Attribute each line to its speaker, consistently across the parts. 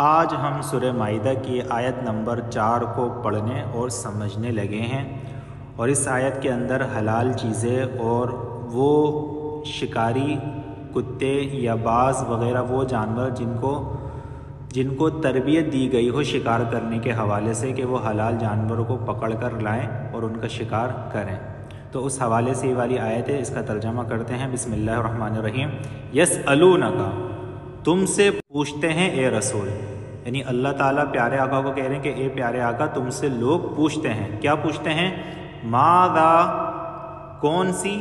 Speaker 1: آج ہم سورہ مائدہ کی آیت نمبر 4 کو پڑھنے اور سمجھنے لگے ہیں، اور اس آیت کے اندر حلال چیزیں اور وہ شکاری کتے یا باز وغیرہ وہ جانور جن کو تربیت دی گئی ہو شکار کرنے کے حوالے سے کہ وہ حلال جانوروں کو پکڑ کر لائیں اور ان کا شکار کریں، تو اس حوالے سے یہ والی آیت ہے۔ اس کا ترجمہ کرتے ہیں۔ بسم اللہ الرحمن الرحیم۔ یسألونک، تم سے پوچھتے ہیں اے رسول، یعنی اللہ تعالیٰ پیارے آقا کو کہہ رہے ہیں کہ اے پیارے آقا تم سے لوگ پوچھتے ہیں، کیا پوچھتے ہیں؟ ماذا، کون سی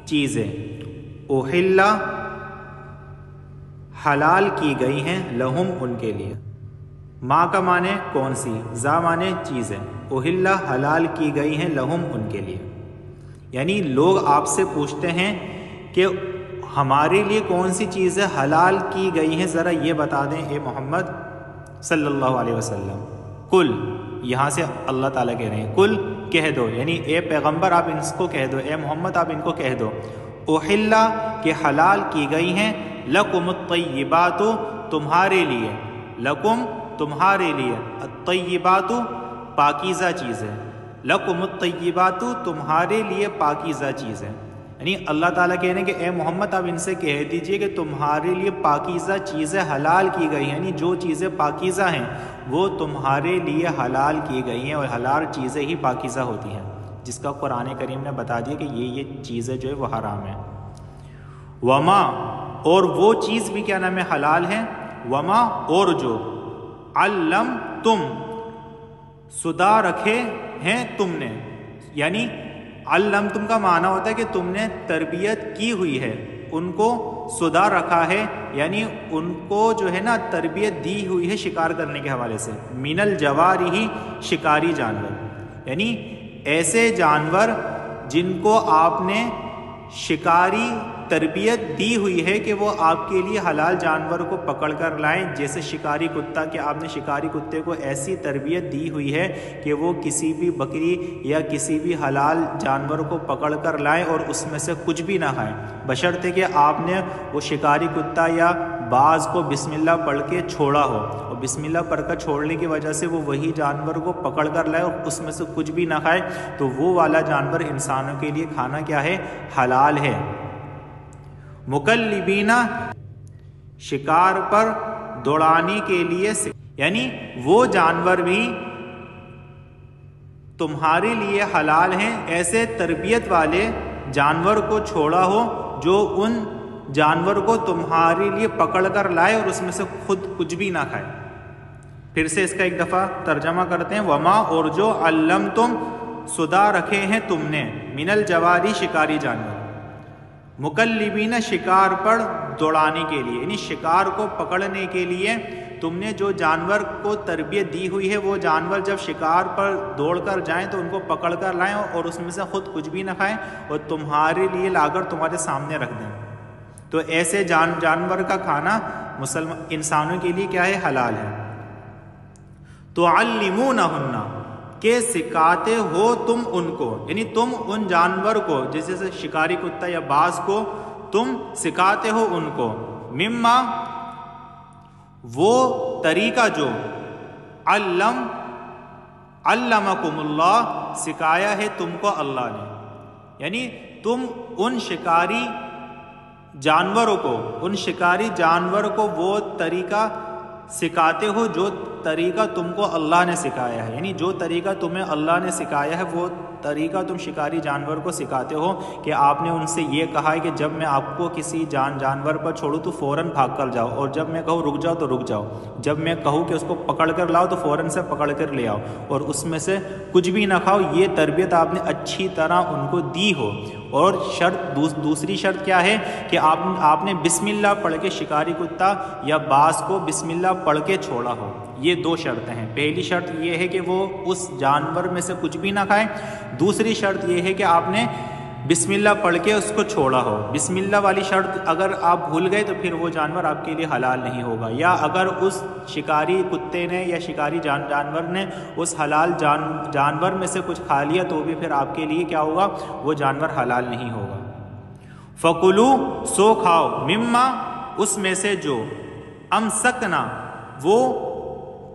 Speaker 1: چیزیں، احل، حلال کی گئی ہیں، لہم، ان کے لیے۔ ما کا معنی کون سی، ذا معنی چیزیں، احل حلال کی گئی ہیں، لہم، ان کے لیے۔ یعنی لوگ آپ سے پوچھتے ہیں کہ ہمارے لیے کون سی چیزیں حلال کی گئی ہیں، ذرا یہ بتا دیں اے محمد صلی اللہ علیہ وسلم۔ کل، یہاں سے اللہ تعالیٰ کہہ رہے ہیں کل، کہہ دو، یعنی اے پیغمبر آپ ان کو کہہ دو، اے محمد آپ ان کو کہہ دو، احل، کہ حلال کی گئی ہیں، لکم الطیبات، تمہارے لیے، لکم، تمہارے لیے، الطیبات، پاکیزہ چیزیں، لکم الطیبات، تمہارے لیے پاکیزہ چیزیں۔ یعنی اللہ تعالیٰ کہہ رہے ہیں کہ اے محمد آپ ان سے کہہ دیجئے کہ تمہارے لیے پاکیزہ چیزیں حلال کی گئی ہیں، یعنی جو چیزیں پاکیزہ ہیں وہ تمہارے لیے حلال کی گئی ہیں، اور حلال چیزیں ہی پاکیزہ ہوتی ہیں، جس کا قرآن کریم نے بتا دیا کہ یہ چیزیں جو ہے وہ حرام ہیں۔ وما، اور وہ چیز بھی کیا نام ہے حلال ہے، وما، اور جو، علم، تم، سدا رکھے ہیں تم نے، یعنی علم تم کا معنی ہوتا ہے کہ تم نے تربیت کی ہوئی ہے، ان کو سدا رکھا ہے، یعنی ان کو جو ہے نا تربیت دی ہوئی ہے شکار کرنے کے حوالے سے۔ من الجوارح، شکاری جانور، یعنی ایسے جانور جن کو آپ نے شکاری تربیت دی ہوئی ہے کہ وہ آپ کے لیے حلال جانور کو پکڑ کر لائیں، جیسے شکاری کتا، کہ آپ نے شکاری کتے کو ایسی تربیت دی ہوئی ہے کہ وہ کسی بھی بکری یا کسی بھی حلال جانور کو پکڑ کر لائیں اور اس میں سے کچھ بھی نہ کھائیں، بشرطے کہ آپ نے وہ شکاری کتا یا باز کو بسم اللہ پڑھ کے چھوڑا ہو، اور بسم اللہ پڑھ کر چھوڑنے کی وجہ سے وہ وہی جانور کو پکڑ کر لائے اور اس میں سے کچھ بھی نہ کھائے، تو وہ والا جانور انسانوں کے لیے کھانا کیا ہے، حلال ہے۔ مکلبین، شکار پر دوڑانے کے لیے، یعنی وہ جانور بھی تمہارے لیے حلال ہیں، ایسے تربیت والے جانور کو چھوڑا ہو جو ان جانور کو تمہارے لیے پکڑ کر لائے اور اس میں سے خود کچھ بھی نہ کھائے۔ پھر سے اس کا ایک دفعہ ترجمہ کرتے ہیں۔ وما، اور جو، علمتم، سدا رکھے ہیں تم نے، من الجواری، شکاری جانور، مکلبین، شکار پر دوڑانے کے لیے، یعنی شکار کو پکڑنے کے لیے تم نے جو جانور کو تربیت دی ہوئی ہے وہ جانور جب شکار پر دوڑ کر جائیں تو ان کو پکڑ کر لائیں اور اس میں سے خود کچھ بھی نہ کھائیں اور تمہارے لیے لا کر تمہارے سامنے رکھ دیں، تو ایسے جانور کا کھانا انسانوں کے لیے کیا ہے، حلال ہے۔ تعلمونہن، کہ سکھاتے ہو تم ان کو، یعنی تم ان جانور کو، جیسے شکاری کتا یا باز کو تم سکھاتے ہو ان کو، مما، وہ طریقہ جو، علمکم اللہ، سکھایا ہے تم کو اللہ نے، یعنی تم ان شکاری جانوروں کو، ان شکاری جانور کو وہ طریقہ سکھاتے ہو جو طریقہ تم کو اللہ نے سکھایا ہے، یعنی جو طریقہ تمہیں اللہ نے سکھایا ہے وہ طریقہ تم شکاری جانور کو سکھاتے ہو، کہ آپ نے ان سے یہ کہا ہے کہ جب میں آپ کو کسی جانور پر چھوڑوں تو فوراً بھاگ کر جاؤ، اور جب میں کہوں رک جاؤ تو رک جاؤ، جب میں کہوں کہ اس کو پکڑ کر لاؤ تو فوراً سے پکڑ کر لے آؤ، اور اس میں سے کچھ بھی نہ کھاؤ۔ یہ تربیت آپ نے اچھی طرح ان کو دی ہو، اور دوسری شرط کیا ہے کہ آپ نے بسم اللہ پڑھ کے شکاری کتا یا باز کو بسم اللہ پڑھ کے چھوڑا ہو۔ یہ دو شرطیں ہیں۔ پہلی شرط یہ ہے کہ وہ اس جانور میں سے کچھ بھی نہ کھائیں، دوسری شرط یہ ہے کہ آپ نے بسم اللہ پڑھ کے اس کو چھوڑا ہو۔ بسم اللہ والی شرط اگر آپ بھول گئے تو پھر وہ جانور آپ کے لیے حلال نہیں ہوگا، یا اگر اس شکاری کتے نے یا شکاری جانور نے اس حلال جانور میں سے کچھ کھا لیا تو بھی پھر آپ کے لیے کیا ہوگا، وہ جانور حلال نہیں ہوگا۔ فَكُلُوا، سو کھاؤ، مما، اس میں سے جو، امسکنا، وہ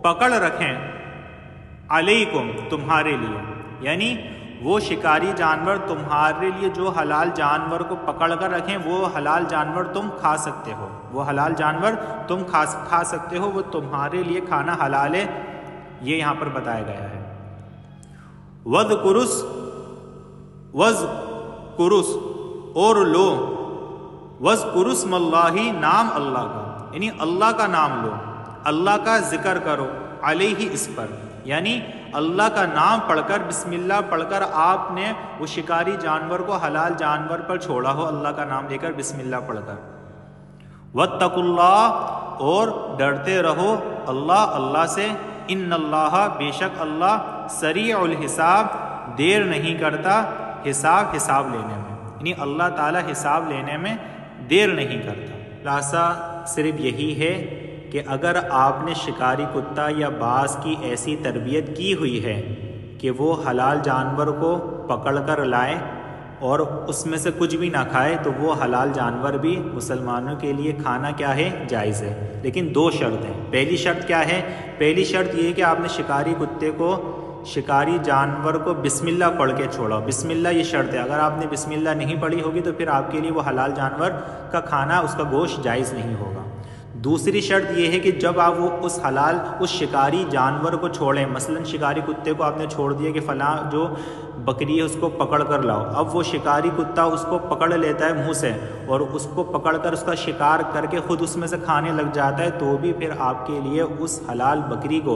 Speaker 1: پکڑ رکھیں علیکم تمہارے لیے، یعنی وہ شکاری جانور تمہارے لیے جو حلال جانور کو پکڑ کر رکھیں، وہ حلال جانور تم کھا سکتے ہو، وہ حلال جانور تم کھا سکتے ہو، وہ تمہارے لیے کھانا حلال ہے، یہ یہاں پر بتایا گیا ہے۔ وَذْكُرُوا اور لو، وَاذْكُرُوا اسْمَ اللَّهِ نام اللہ کا، یعنی اللہ کا نام لو، اللہ کا ذکر کرو، علیہ اس پر، یعنی اللہ کا نام پڑھ کر، بسم اللہ پڑھ کر آپ نے وہ شکاری جانور کو حلال جانور پر چھوڑا ہو، اللہ کا نام لے کر بسم اللہ پڑھ کر۔ وَاتَّقُوا اللَّهَ اور ڈرتے رہو اللہ سے، ان اللہ بے شک اللہ سریع الحساب دیر نہیں کرتا حساب لینے میں، یعنی اللہ تعالیٰ حساب لینے میں دیر نہیں کرتا۔ خلاصہ صرف یہی ہے کہ اگر آپ نے شکاری کتا یا باز کی ایسی تربیت کی ہوئی ہے کہ وہ حلال جانور کو پکڑ کر لائے اور اس میں سے کچھ بھی نہ کھائے، تو وہ حلال جانور بھی مسلمانوں کے لیے کھانا کیا ہے؟ جائز ہے، لیکن دو شرط ہیں۔ پہلی شرط کیا ہے؟ پہلی شرط یہ ہے کہ آپ نے شکاری کتے کو، شکاری جانور کو بسم اللہ پڑھ کے چھوڑا، بسم اللہ یہ شرط ہے۔ اگر آپ نے بسم اللہ نہیں پڑھی ہوگی تو پھر آپ کے لیے وہ حلال جانور کا کھانا، اس کا گوشت جائز نہیں ہوگا۔ دوسری شرط یہ ہے کہ جب آپ وہ اس شکاری جانور کو چھوڑیں، مثلا شکاری کتے کو آپ نے چھوڑ دیا کہ فلاں جو بکری ہے اس کو پکڑ کر لاؤ، اب وہ شکاری کتا اس کو پکڑ لیتا ہے منہ سے اور اس کو پکڑ کر اس کا شکار کر کے خود اس میں سے کھانے لگ جاتا ہے، تو بھی پھر آپ کے لیے اس حلال بکری کو،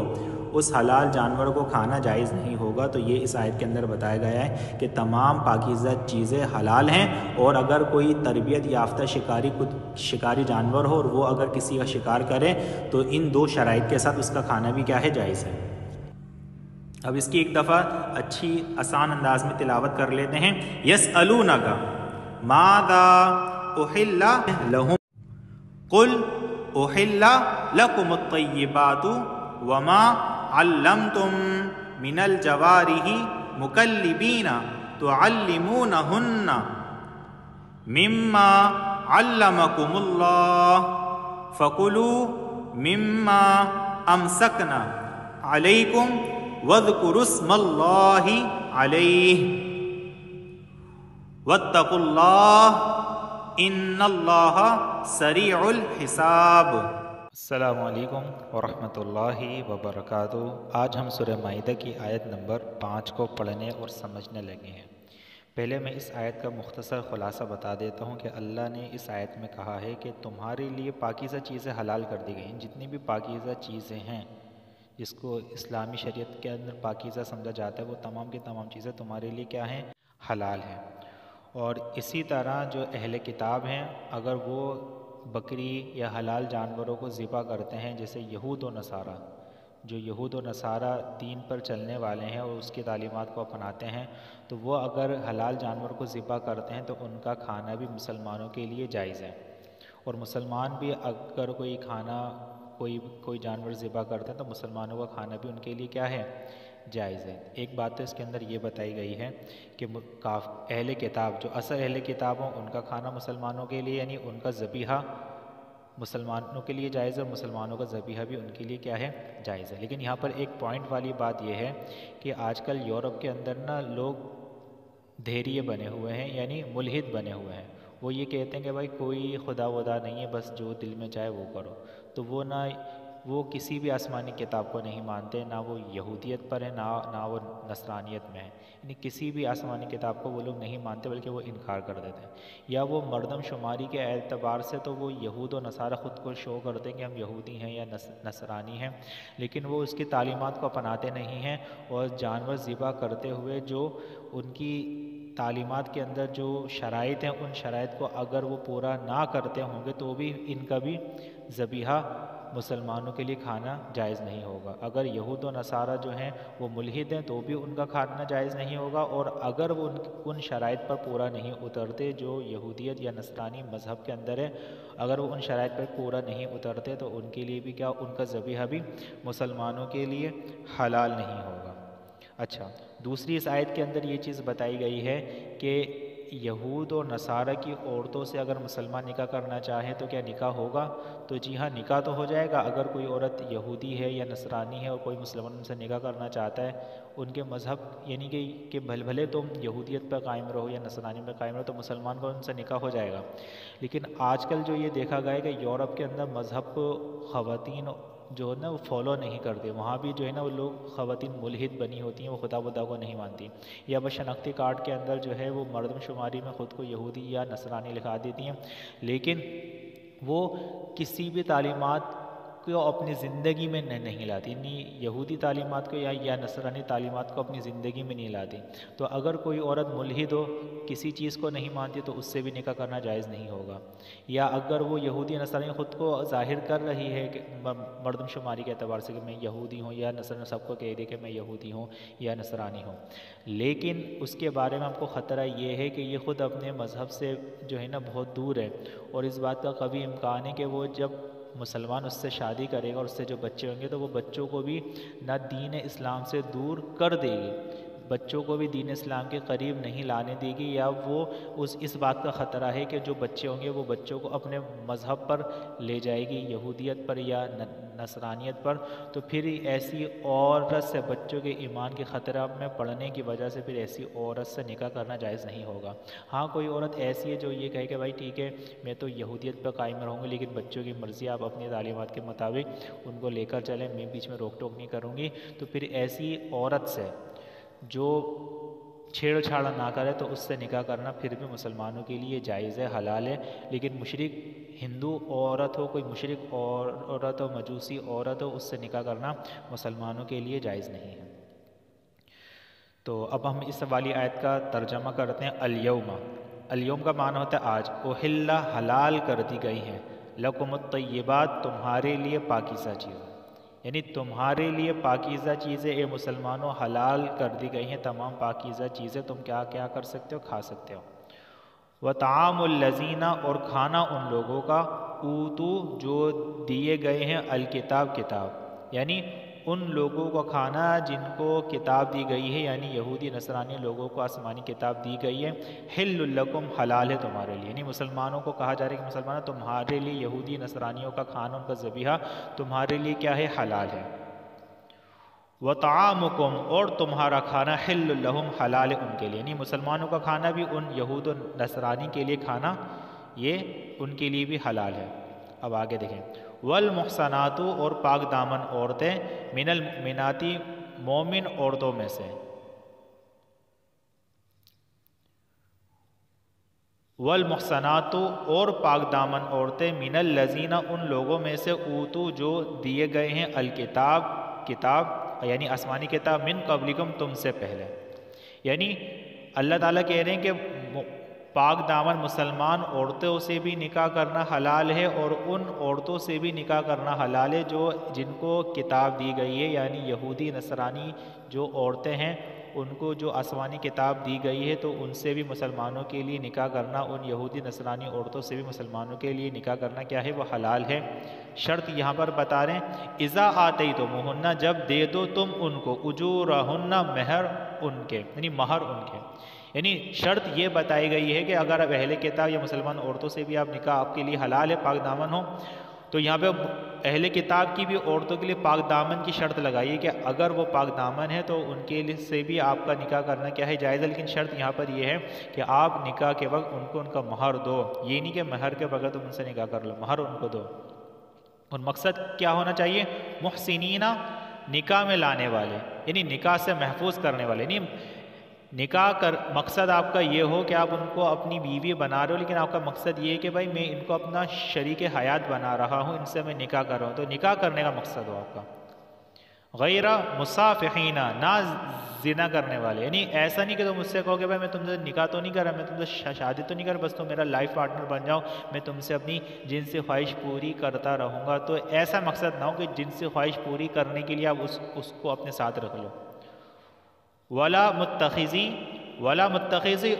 Speaker 1: اس حلال جانور کو کھانا جائز نہیں ہوگا۔ تو یہ اس آیت کے اندر بتایا گیا ہے کہ تمام پاکیزہ چیزیں حلال ہیں، اور اگر کوئی تربیت یافتہ شکاری جانور ہو اور وہ اگر کسی کا شکار کرے تو ان دو شرائط کے ساتھ اس کا کھانا بھی کیا ہے؟ جائز ہے۔ اب اس کی ایک دفعہ اچھی آسان انداز میں تلاوت کر لیتے ہیں۔ یسألونک ماذا احل لہم قل احل لکم الطیبات وما علمتم من الجوارح مکلبین تعلمونہن مما علمکم اللہ فکلوا مما امسکنا علیکم وَاذْكُرُوا اسْمَ اللَّهِ عَلَيْهِ وَاتَّقُوا اللَّهَ إِنَّ اللَّهَ سَرِيعُ الْحِسَابِ۔
Speaker 2: السلام علیکم ورحمۃ اللہ وبرکاتہ۔ آج ہم سورہ مائدہ کی آیت نمبر 5 کو پڑھنے اور سمجھنے لگے ہیں۔ پہلے میں اس آیت کا مختصر خلاصہ بتا دیتا ہوں کہ اللہ نے اس آیت میں کہا ہے کہ تمہارے لیے پاکیزہ چیزیں حلال کر دی گئی ہیں۔ جتنی بھی پاکیزہ چیزیں ہیں جس کو اسلامی شریعت کے اندر پاکیزہ سمجھا جاتا ہے، وہ تمام کی تمام چیزیں تمہارے لیے کیا ہیں؟ حلال ہیں۔ اور اسی طرح جو اہل کتاب ہیں، اگر وہ بکری یا حلال جانوروں کو ذبح کرتے ہیں، جیسے یہود و نصارہ، جو یہود و نصارہ دین پر چلنے والے ہیں اور اس کی تعلیمات کو اپناتے ہیں، تو وہ اگر حلال جانور کو ذبح کرتے ہیں تو ان کا کھانا بھی مسلمانوں کے لیے جائز ہے۔ اور مسلمان بھی اگر کوئی جانور ذبح کرتے ہیں تو مسلمانوں کا کھانا بھی ان کے لیے کیا ہے؟ جائز ہے۔ ایک بات تو اس کے اندر یہ بتائی گئی ہے کہ اہل کتاب، جو اصل اہل کتاب ہوں، ان کا کھانا مسلمانوں کے لیے، یعنی ان کا ذبیحہ مسلمانوں کے لیے جائز ہے، اور مسلمانوں کا ذبیحہ بھی ان کے لیے کیا ہے؟ جائز ہے۔ لیکن یہاں پر ایک پوائنٹ والی بات یہ ہے کہ آج کل یورپ کے اندر لوگ دھیریے بنے ہوئے ہیں، یعنی ملحد بنے ہوئے ہیں۔ وہ یہ کہتے ہیں کہ بھائی کوئی خدا ودا نہیں ہے، بس جو دل میں چاہے وہ کرو۔ تو وہ کسی بھی آسمانی کتاب کو نہیں مانتے، نہ وہ یہودیت پر ہے، نہ وہ نصرانیت میں ہے، یعنی کسی بھی آسمانی کتاب کو وہ لوگ نہیں مانتے بلکہ وہ انکار کر دیتے ہیں۔ یا وہ مردم شماری کے اعتبار سے تو وہ یہود و نصارہ خود کو شو کرتے ہیں کہ ہم یہودی ہیں یا نصرانی ہیں، لیکن وہ اس کی تعلیمات کو اپناتے نہیں ہیں، اور جانور ذبح کرتے ہوئے جو ان کی تعلیمات کے اندر جو شرائط ہیں، ان شرائط کو اگر وہ پورا نہ کرتے ہوں گے تو بھی ان کا بھی ذبیحہ مسلمانوں کے لیے کھانا جائز نہیں ہوگا۔ اگر یہود و نصارہ جو ہیں وہ ملحد ہیں تو بھی ان کا کھانا جائز نہیں ہوگا، اور اگر وہ ان شرائط پر پورا نہیں اترتے جو یہودیت یا نصرانی مذہب کے اندر ہے، اگر وہ ان شرائط پر پورا نہیں اترتے تو ان کے لیے بھی کیا؟ ان کا ذبیحہ بھی مسلمانوں کے لیے حلال نہیں ہوگا۔ اچھا، دوسری اس آیت کے اندر یہ چیز بتائی گئی ہے کہ یہود اور نصارہ کی عورتوں سے اگر مسلمان نکاح کرنا چاہیں تو کیا نکاح ہوگا؟ تو جی ہاں، نکاح تو ہو جائے گا۔ اگر کوئی عورت یہودی ہے یا نصرانی ہے اور کوئی مسلمان ان سے نکاح کرنا چاہتا ہے، ان کے مذہب یعنی کہ بھلے تم یہودیت پہ قائم رہو یا نصرانی پہ قائم رہو، تو مسلمان کو ان سے نکاح ہو جائے گا۔ لیکن آج کل جو یہ دیکھا گیا ہے کہ یورپ کے اندر مذہب کو خواتین جو ہے نا وہ فالو نہیں کرتے، وہاں بھی جو ہے نا وہ لوگ خواتین ملحد بنی ہوتی ہیں، وہ خدا کو نہیں مانتی، یا بس شناختی کارڈ کے اندر جو ہے وہ مردم شماری میں خود کو یہودی یا نصرانی لکھا دیتی ہیں، لیکن وہ کسی بھی تعلیمات کو اپنی زندگی میں نہیں لاتی، یعنی یہودی تعلیمات کو یا نصرانی تعلیمات کو اپنی زندگی میں نہیں لاتی۔ تو اگر کوئی عورت ملحد ہو، کسی چیز کو نہیں مانتی، تو اس سے بھی نکاح کرنا جائز نہیں ہوگا۔ یا اگر وہ یہودی نصرانی خود کو ظاہر کر رہی ہے کہ مردم شماری کے اعتبار سے کہ میں یہودی ہوں یا نصرانی، سب کو کہہ دے کہ میں یہودی ہوں یا نصرانی ہوں، لیکن اس کے بارے میں ہم کو خطرہ یہ ہے کہ یہ خود اپنے مذہب سے جو ہے نا بہت دور ہے، اور اس بات کا قوی امکان ہے کہ وہ جب مسلمان اس سے شادی کرے گا اور اس سے جو بچے ہوں گے تو وہ بچوں کو بھی نہ دین اسلام سے دور کر دے گی، بچوں کو بھی دین اسلام کے قریب نہیں لانے دے گی، یا وہ اس بات کا خطرہ ہے کہ جو بچے ہوں گے وہ بچوں کو اپنے مذہب پر لے جائے گی، یہودیت پر یا نصرانیت پر۔ تو پھر ایسی عورت سے بچوں کے ایمان کے خطرہ میں پڑنے کی وجہ سے پھر ایسی عورت سے نکاح کرنا جائز نہیں ہوگا۔ ہاں کوئی عورت ایسی ہے جو یہ کہے کہ بھائی ٹھیک ہے میں تو یہودیت پہ قائم رہوں گی، لیکن بچوں کی مرضی، آپ اپنی تعلیمات کے مطابق ان کو لے کر چلیں، میں بیچ میں روک ٹوک نہیں کروں گی، تو پھر ایسی عورت سے جو چھیڑ چھاڑ نہ کرے تو اس سے نکاح کرنا پھر بھی مسلمانوں کے لیے جائز ہے، حلال ہے، لیکن مشرک ہندو عورت ہو، کوئی مشرک عورت ہو، مجوسی عورت ہو، اس سے نکاح کرنا مسلمانوں کے لیے جائز نہیں ہے۔ تو اب ہم اس والی آیت کا ترجمہ کرتے ہیں۔ الیوم کا معنی ہوتا ہے آج، احل حلال کر دی گئی ہیں، لکم الطیبات تمہارے لیے پاکیزہ چیزیں، یعنی تمہارے لیے پاکیزہ چیزیں اے مسلمانوں حلال کر دی گئی ہیں، تمام پاکیزہ چیزیں تم کیا کیا کر سکتے ہو، کھا سکتے ہو۔ وطعام الذین، اور کھانا ان لوگوں کا، اوتو جو دیے گئے ہیں، الکتاب کتاب، یعنی ان لوگوں کو کھانا جن کو کتاب دی گئی ہے، یعنی یہودی نصرانی لوگوں کو آسمانی کتاب دی گئی ہے، حل لکم حلال ہے تمہارے لیے، یعنی مسلمانوں کو کہا جا رہا ہے کہ مسلمانوں تمہارے لیے یہودی نصرانیوں کا کھانا، ان کا ذبیحہ تمہارے لیے کیا ہے، حلال ہے۔ وطعامکم، اور تمہارا کھانا، حل لہم، حلال ہے ان کے لیے، یعنی مسلمانوں کا کھانا بھی ان یہود و نصرانی کے لیے کھانا یہ ان کے لیے بھی حلال ہے۔ اب آگے دیکھیں، والمحصنات، اور پاک دامن عورتیں، من المؤمنات، مومن عورتوں میں سے، والمحصنات، اور پاک دامن عورتیں، من الذین، ان لوگوں میں سے، اوتو جو دیے گئے ہیں، الکتاب کتاب، یعنی آسمانی کتاب، من قبلکم تم سے پہلے، یعنی اللہ تعالیٰ کہہ رہے ہیں کہ پاک دامن مسلمان عورتوں سے بھی نکاح کرنا حلال ہے، اور ان عورتوں سے بھی نکاح کرنا حلال ہے جو جن کو کتاب دی گئی ہے، یعنی یہودی نصرانی جو عورتیں ہیں ان کو جو آسمانی کتاب دی گئی ہے، تو ان سے بھی مسلمانوں کے لیے نکاح کرنا، ان یہودی نصرانی عورتوں سے بھی مسلمانوں کے لیے نکاح کرنا کیا ہے، وہ حلال ہے۔ شرط یہاں پر بتا رہے ہیں، اذا آتیتموہن، جب دے دو تم ان کو، اجورہن، مہر ان کے، یعنی مہر ان کے، یعنی شرط یہ بتائی گئی ہے کہ اگر اب اہل کتاب یا مسلمان عورتوں سے بھی آپ نکاح آپ کے لیے حلال ہے، پاک دامن ہو، تو یہاں پہ اہل کتاب کی بھی عورتوں کے لیے پاک دامن کی شرط لگائی ہے کہ اگر وہ پاک دامن ہے تو ان کے لیے سے بھی آپ کا نکاح کرنا کیا ہے، جائز ہے، لیکن شرط یہاں پر یہ ہے کہ آپ نکاح کے وقت ان کو ان کا مہر دو، یہ نہیں کہ مہر کے بغیر تم ان سے نکاح کر لو، مہر ان کو دو۔ اور مقصد کیا ہونا چاہیے، محسنین، نکاح میں لانے والے، یعنی نکاح سے محفوظ کرنے والے، یعنی نکاح کر مقصد آپ کا یہ ہو کہ آپ ان کو اپنی بیوی بنا رہے ہو، لیکن آپ کا مقصد یہ ہے کہ بھائی میں ان کو اپنا شریک حیات بنا رہا ہوں، ان سے میں نکاح کر رہا ہوں، تو نکاح کرنے کا مقصد ہو آپ کا۔ غیر مصافحین، نہ زنا کرنے والے، یعنی ایسا نہیں کہ تم مجھ سے کہو کہ بھائی میں تم سے نکاح تو نہیں کر رہا، میں تم سے شادی تو نہیں کر رہا، بس تم میرا لائف پارٹنر بن جاؤ، میں تم سے اپنی جنسی خواہش پوری کرتا رہوں گا، تو ایسا مقصد نہ ہو کہ جنسی خواہش پوری کرنے کے لیے آپ اس کو اپنے ساتھ رکھ لو۔ ولا متخذی،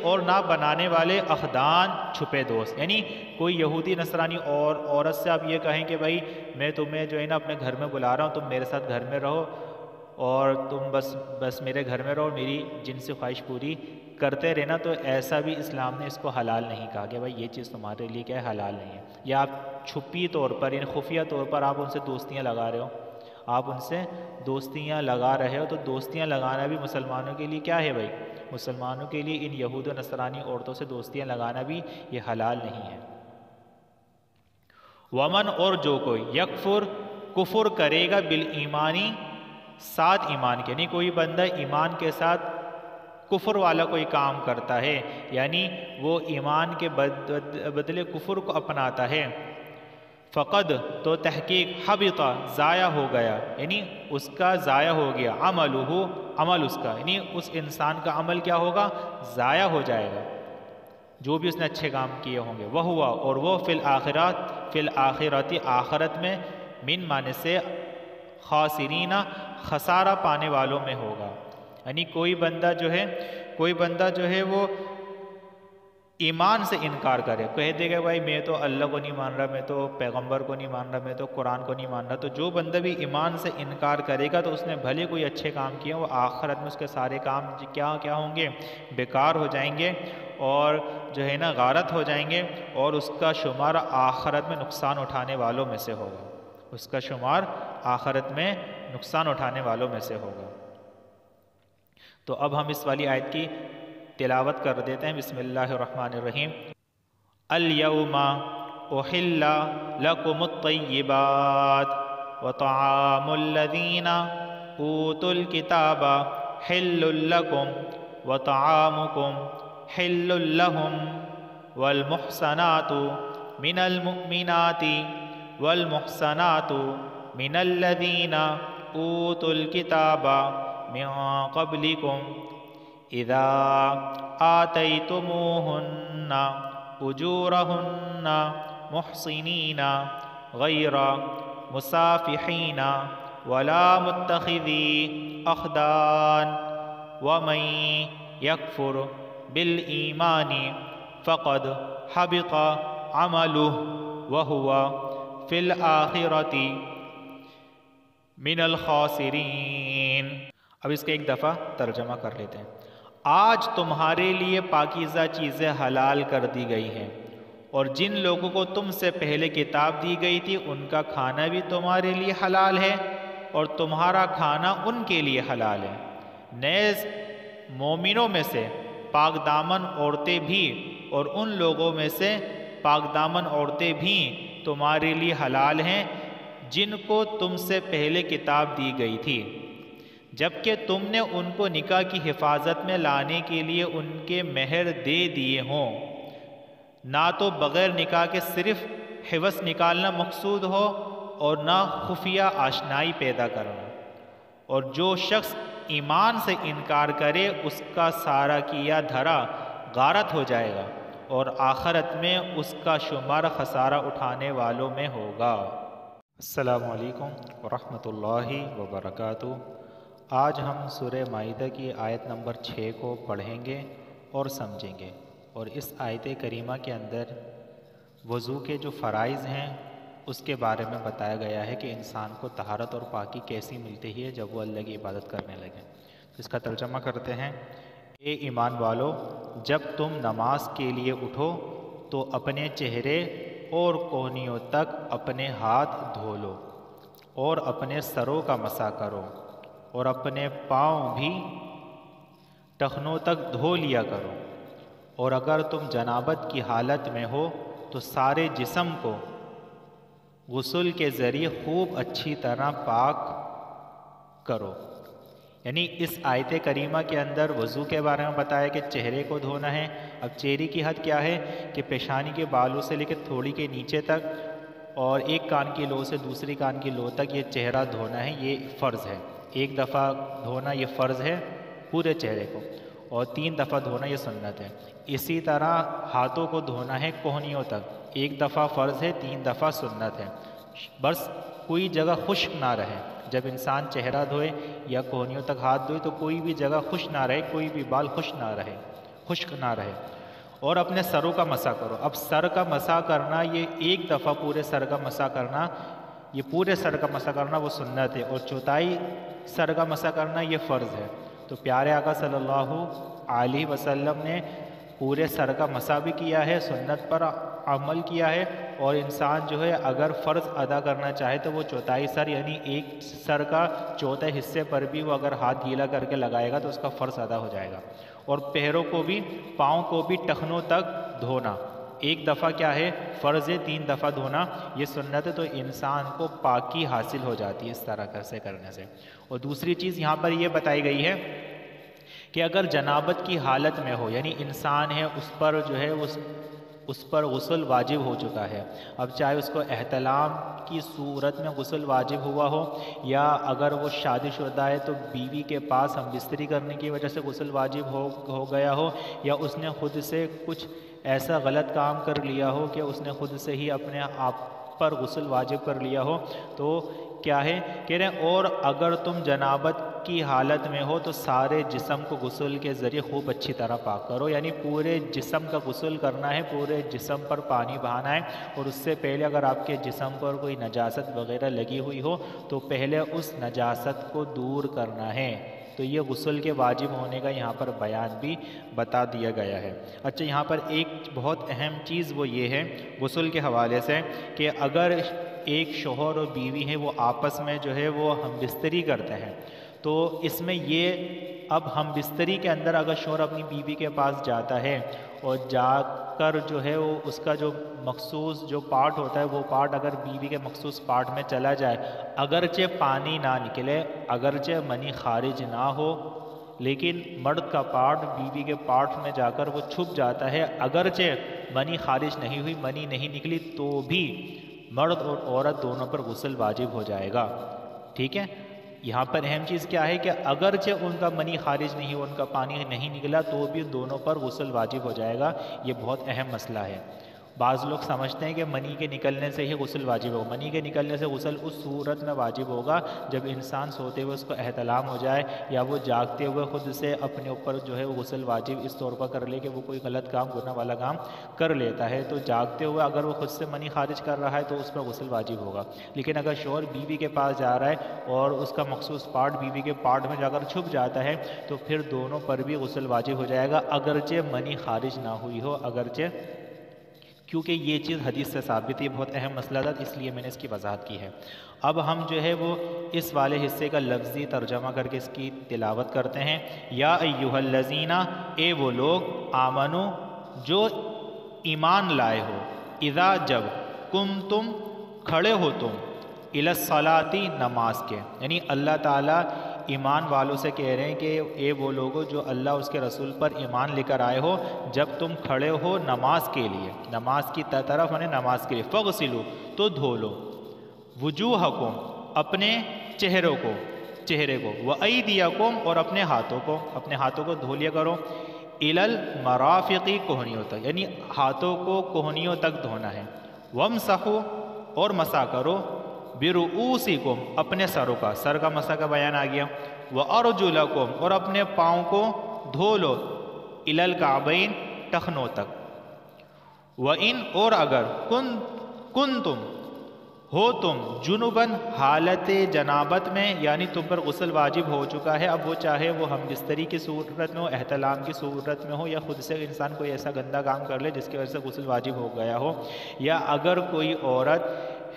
Speaker 2: اور نہ بنانے والے، اخدان، چھپے دوست، یعنی کوئی یہودی نصرانی اور عورت سے آپ یہ کہیں کہ بھائی میں تمہیں جو ہے نا اپنے گھر میں بلا رہا ہوں، تم میرے ساتھ گھر میں رہو، اور تم بس میرے گھر میں رہو، میری جنسی خواہش پوری کرتے رہنا تو ایسا بھی اسلام نے اس کو حلال نہیں کہا کہ بھائی یہ چیز تمہارے لیے کیا ہے حلال نہیں ہے، یا آپ چھپی طور پر یعنی خفیہ طور پر آپ ان سے دوستیاں لگا رہے ہو، آپ ان سے دوستیاں لگا رہے ہو، تو دوستیاں لگانا بھی مسلمانوں کے لیے کیا ہے بھائی، مسلمانوں کے لیے ان یہود و نصرانی عورتوں سے دوستیاں لگانا بھی یہ حلال نہیں ہے۔ ومن اور جو کوئی یکفر کفر کرے گا بالایمانی ساتھ ایمان کے، یعنی کوئی بندہ ایمان کے ساتھ کفر والا کوئی کام کرتا ہے، یعنی وہ ایمان کے بدلے کفر کو اپناتا ہے، فقد تو تحقیق حبط ضائع ہو گیا، یعنی اس کا ضائع ہو گیا، عمل اس کا، یعنی اس انسان کا عمل کیا ہوگا، ضائع ہو جائے گا، جو بھی اس نے اچھے کام کیے ہوں گے، وہ ہوا اور وہ فی الآخرات آخرت میں، من معنی سے خاسرین خسارہ پانے والوں میں ہوگا، یعنی کوئی بندہ جو ہے وہ ایمان سے انکار کرے، کہہ دے گا بھائی میں تو اللہ کو نہیں مان رہا، میں تو پیغمبر کو نہیں مان رہا، میں تو قرآن کو نہیں مان رہا، تو جو بندہ بھی ایمان سے انکار کرے گا تو اس نے بھلے کوئی اچھے کام کیے، وہ آخرت میں اس کے سارے کام کیا ہوں گے، بیکار ہو جائیں گے، اور جو ہے نا غارت ہو جائیں گے، اور اس کا شمار آخرت میں نقصان اٹھانے والوں میں سے ہوگا، اس کا شمار آخرت میں نقصان اٹھانے والوں میں سے ہوگا۔ تو اب ہم اس والی آیت کی تلاوت کر دیتے ہیں، بسم اللہ الرحمن الرحیم۔ الیوم احل لکم الطیبات وطعام الذین اوتوا الکتاب حل لکم وطعامکم حل لہم والمحصنات من المؤمنات والمحصنات من الذین اوتوا الکتاب من قبلکم اذا آتیتموہن اجورہن محصنین غیر مسافحین ولا متخذی اخدان ومن یکفر بالایمان فقد حبط عملہ وہو فی الآخرۃ من الخاسرین۔ اب اس کا ایک دفعہ ترجمہ کر لیتے ہیں۔ آج تمہارے لیے پاکیزہ چیزیں حلال کر دی گئی ہیں، اور جن لوگوں کو تم سے پہلے کتاب دی گئی تھی ان کا کھانا بھی تمہارے لیے حلال ہے، اور تمہارا کھانا ان کے لیے حلال ہے۔ نیز مومنوں میں سے پاک دامن عورتیں بھی، اور ان لوگوں میں سے پاک دامن عورتیں بھی تمہارے لیے حلال ہیں جن کو تم سے پہلے کتاب دی گئی تھی، جبکہ تم نے ان کو نکاح کی حفاظت میں لانے کے لیے ان کے مہر دے دیے ہوں، نہ تو بغیر نکاح کے صرف حوض نکالنا مقصود ہو اور نہ خفیہ آشنائی پیدا کرنا، اور جو شخص ایمان سے انکار کرے اس کا سارا کیا دھرا غارت ہو جائے گا، اور آخرت میں اس کا شمار خسارہ اٹھانے والوں میں ہوگا۔ السلام علیکم ورحمۃ اللہ وبرکاتہ۔ آج ہم سورہ مائدہ کی آیت نمبر 6 کو پڑھیں گے اور سمجھیں گے، اور اس آیت کریمہ کے اندر وضو کے جو فرائض ہیں اس کے بارے میں بتایا گیا ہے کہ انسان کو طہارت اور پاکی کیسی ملتی ہے جب وہ اللہ کی عبادت کرنے لگے۔ اس کا ترجمہ کرتے ہیں۔ اے ایمان والو، جب تم نماز کے لیے اٹھو تو اپنے چہرے اور کونیوں تک اپنے ہاتھ دھو لو، اور اپنے سروں کا مسح کرو، اور اپنے پاؤں بھی ٹخنوں تک دھو لیا کرو، اور اگر تم جنابت کی حالت میں ہو تو سارے جسم کو غسل کے ذریعے خوب اچھی طرح پاک کرو۔ یعنی اس آیت کریمہ کے اندر وضو کے بارے میں بتایا کہ چہرے کو دھونا ہے۔ اب چہرے کی حد کیا ہے کہ پیشانی کے بالوں سے لے کے تھوڑی کے نیچے تک، اور ایک کان کی لو سے دوسری کان کی لو تک یہ چہرہ دھونا ہے، یہ فرض ہے۔ ایک دفعہ دھونا یہ فرض ہے پورے چہرے کو، اور 3 دفعہ دھونا یہ سنت ہے۔ اسی طرح ہاتھوں کو دھونا ہے کوہنیوں تک، 1 دفعہ فرض ہے، 3 دفعہ سنت ہے۔ بس کوئی جگہ خشک نہ رہے، جب انسان چہرہ دھوئے یا کوہنیوں تک ہاتھ دھوئے تو کوئی بھی جگہ خشک نہ رہے، کوئی بھی بال خشک نہ رہے، اور اپنے سروں کا مسح کرو۔ اب سر کا مسح کرنا، یہ 1 دفعہ پورے سر کا مسح کرنا، یہ پورے سر کا مسح کرنا وہ سنت ہے، اور چوتھائی سر کا مسح کرنا یہ فرض ہے۔ تو پیارے آقا صلی اللہ علیہ وسلم نے پورے سر کا مسح بھی کیا ہے، سنت پر عمل کیا ہے، اور انسان جو ہے اگر فرض ادا کرنا چاہے تو وہ چوتھائی سر یعنی ایک سر کا چوتھے حصے پر بھی وہ اگر ہاتھ گیلا کر کے لگائے گا تو اس کا فرض ادا ہو جائے گا۔ اور پیروں کو بھی، پاؤں کو بھی ٹخنوں تک دھونا، ایک دفعہ کیا ہے فرض ہے، 3 دفعہ دھونا یہ سنت ہے، تو انسان کو پاکی حاصل ہو جاتی ہے اس طرح سے کرنے سے۔ اور دوسری چیز یہاں پر یہ بتائی گئی ہے کہ اگر جنابت کی حالت میں ہو، یعنی انسان ہے اس پر جو ہے اس پر غسل واجب ہو چکا ہے، اب چاہے اس کو احتلام کی صورت میں غسل واجب ہوا ہو، یا اگر وہ شادی شدہ ہے تو بیوی کے پاس ہم بستری کرنے کی وجہ سے غسل واجب ہو گیا ہو، یا اس نے خود سے کچھ ایسا غلط کام کر لیا ہو کہ اس نے خود سے ہی اپنے آپ پر غسل واجب کر لیا ہو، تو کیا ہے کہہ رہے ہیں اور اگر تم جنابت کی حالت میں ہو تو سارے جسم کو غسل کے ذریعے خوب اچھی طرح پاک کرو، یعنی پورے جسم کا غسل کرنا ہے، پورے جسم پر پانی بہانا ہے، اور اس سے پہلے اگر آپ کے جسم پر کوئی نجاست وغیرہ لگی ہوئی ہو تو پہلے اس نجاست کو دور کرنا ہے۔ تو یہ غسل کے واجب ہونے کا یہاں پر بیان بھی بتا دیا گیا ہے۔ اچھا، یہاں پر ایک بہت اہم چیز وہ یہ ہے غسل کے حوالے سے کہ اگر ایک شوہر اور بیوی ہیں وہ آپس میں جو ہے وہ ہم بستری کرتے ہیں، تو اس میں یہ اب ہم بستری کے اندر اگر شوہر اپنی بیوی کے پاس جاتا ہے اور جا کر جو ہے وہ اس کا جو مخصوص جو پارٹ ہوتا ہے وہ پارٹ اگر بیوی کے مخصوص پارٹ میں چلا جائے، اگرچہ پانی نہ نکلے، اگرچہ منی خارج نہ ہو، لیکن مرد کا پارٹ بیوی کے پارٹ میں جا کر وہ چھپ جاتا ہے، اگرچہ منی خارج نہیں ہوئی، منی نہیں نکلی، تو بھی مرد اور عورت دونوں پر غسل واجب ہو جائے گا۔ ٹھیک ہے، یہاں پر اہم چیز کیا ہے کہ اگرچہ ان کا منی خارج نہیں ہو، ان کا پانی نہیں نکلا، تو بھی دونوں پر غسل واجب ہو جائے گا۔ یہ بہت اہم مسئلہ ہے۔ بعض لوگ سمجھتے ہیں کہ منی کے نکلنے سے ہی غسل واجب ہوگا۔ منی کے نکلنے سے غسل اس صورت میں واجب ہوگا جب انسان سوتے ہوئے اس کو احتلام ہو جائے، یا وہ جاگتے ہوئے خود سے اپنے اوپر جو ہے وہ غسل واجب اس طور پر کر لے کہ وہ کوئی غلط کام، گناہ والا کام کر لیتا ہے، تو جاگتے ہوئے اگر وہ خود سے منی خارج کر رہا ہے تو اس پر غسل واجب ہوگا۔ لیکن اگر شوہر بیوی کے پاس جا رہا ہے اور اس کا مخصوص پارٹ بیوی کے پارٹ میں جا کر چھپ جاتا ہے تو پھر دونوں پر بھی غسل واجب ہو جائے گا، اگرچہ منی خارج نہ ہوئی ہو، اگرچہ، کیونکہ یہ چیز حدیث سے ثابت ہے۔ بہت اہم مسئلہ تھا، اس لیے میں نے اس کی وضاحت کی ہے۔ اب ہم جو ہے وہ اس والے حصے کا لفظی ترجمہ کر کے اس کی تلاوت کرتے ہیں۔ یا ایھا الذین، اے وہ لوگ، آمنو جو ایمان لائے ہو، اذا جب، کنتم کھڑے ہو تم، الی الصلاۃ نماز کے، یعنی اللہ تعالیٰ ایمان والوں سے کہہ رہے ہیں کہ اے وہ لوگوں جو اللہ اس کے رسول پر ایمان لے کر آئے ہو، جب تم کھڑے ہو نماز کے لیے، نماز کی طرف یعنی نماز کے لیے، فغسلوا تو دھو لو، وجوہکم اپنے چہرے کو، وایدیکم اور اپنے ہاتھوں کو دھو لیا کرو، الی المرافق کوہنیوں تک، یعنی ہاتھوں کو کوہنیوں تک دھونا ہے، وامسحوا اور مسح کرو، برؤوسکم اپنے سروں کا، سر کا مسح کا بیان آ گیا، وارجلکم اور اپنے پاؤں کو دھو لو، الی الکعبین ٹخنوں تک، وَإِنْ اور اگر کنتم ہو تم جنباً حالت جنابت میں، یعنی تم پر غسل واجب ہو چکا ہے، اب وہ چاہے وہ ہم بستری کی صورت میں ہو، احتلام کی صورت میں ہو، یا خود سے انسان کوئی ایسا گندا کام کر لے جس کی وجہ سے غسل واجب ہو گیا ہو، یا اگر کوئی عورت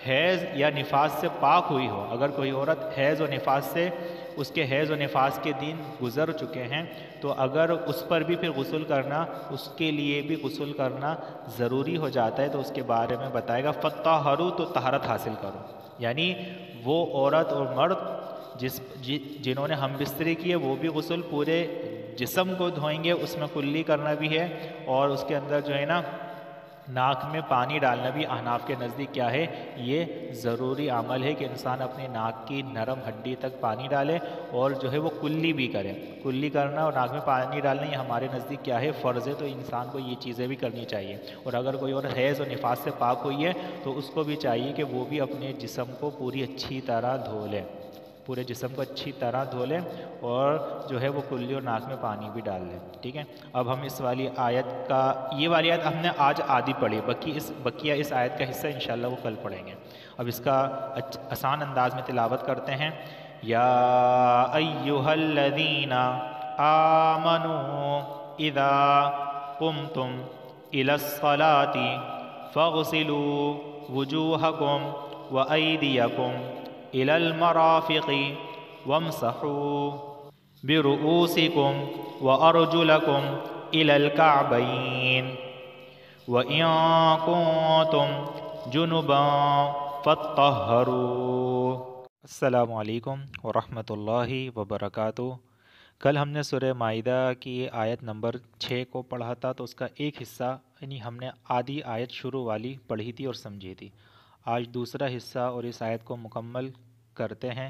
Speaker 2: حیض یا نفاس سے پاک ہوئی ہو، اگر کوئی عورت حیض و نفاس سے، اس کے حیض و نفاس کے دن گزر چکے ہیں، تو اگر اس پر بھی پھر غسل کرنا، اس کے لیے بھی غسل کرنا ضروری ہو جاتا ہے، تو اس کے بارے میں بتائے گا، فطہروا تو طہارت حاصل کرو، یعنی وہ عورت اور مرد جنہوں نے ہم بستری کی ہے وہ بھی غسل پورے جسم کو دھوئیں گے، اس میں کلی کرنا بھی ہے، اور اس کے اندر جو ہے نا ناک میں پانی ڈالنا بھی احناف کے نزدیک کیا ہے، یہ ضروری عمل ہے کہ انسان اپنے ناک کی نرم ہڈی تک پانی ڈالے، اور جو ہے وہ کلی بھی کرے، کلی کرنا اور ناک میں پانی ڈالنا یہ ہمارے نزدیک کیا ہے، فرض ہے، تو انسان کو یہ چیزیں بھی کرنی چاہیے۔ اور اگر کوئی اور حیض و نفاس سے پاک ہوئی ہے تو اس کو بھی چاہیے کہ وہ بھی اپنے جسم کو پوری اچھی طرح دھو لے، پورے جسم کو اچھی طرح دھو لیں، اور جو ہے وہ کلی اور ناک میں پانی بھی ڈال لیں۔ ٹھیک ہے، اب ہم اس والی آیت کا، یہ والی آیت ہم نے آج آدھی پڑھی، بقیہ اس آیت کا حصہ انشاءاللہ وہ کل پڑھیں گے۔ اب اس کا آسان انداز میں تلاوت کرتے ہیں۔ یا ایھا الذین آمنوا اذا قمتم الى الصلاة فاغسلوا وجوہکم وایدیکم الى المرافق وامسحوا برؤوسکم وارجلکم الى الکعبین وَإِن كُنتُم جُنُبًا فَاطَّهَّرُوا۔ السلام علیکم ورحمۃ اللہ وبرکاتہ۔ کل ہم نے سورہ مائدہ کی آیت نمبر 6 کو پڑھا تھا، تو اس کا ایک حصہ یعنی ہم نے آدھی آیت شروع والی پڑھی تھی اور سمجھی تھی۔ آج دوسرا حصہ اور اس آیت کو مکمل کرتے ہیں۔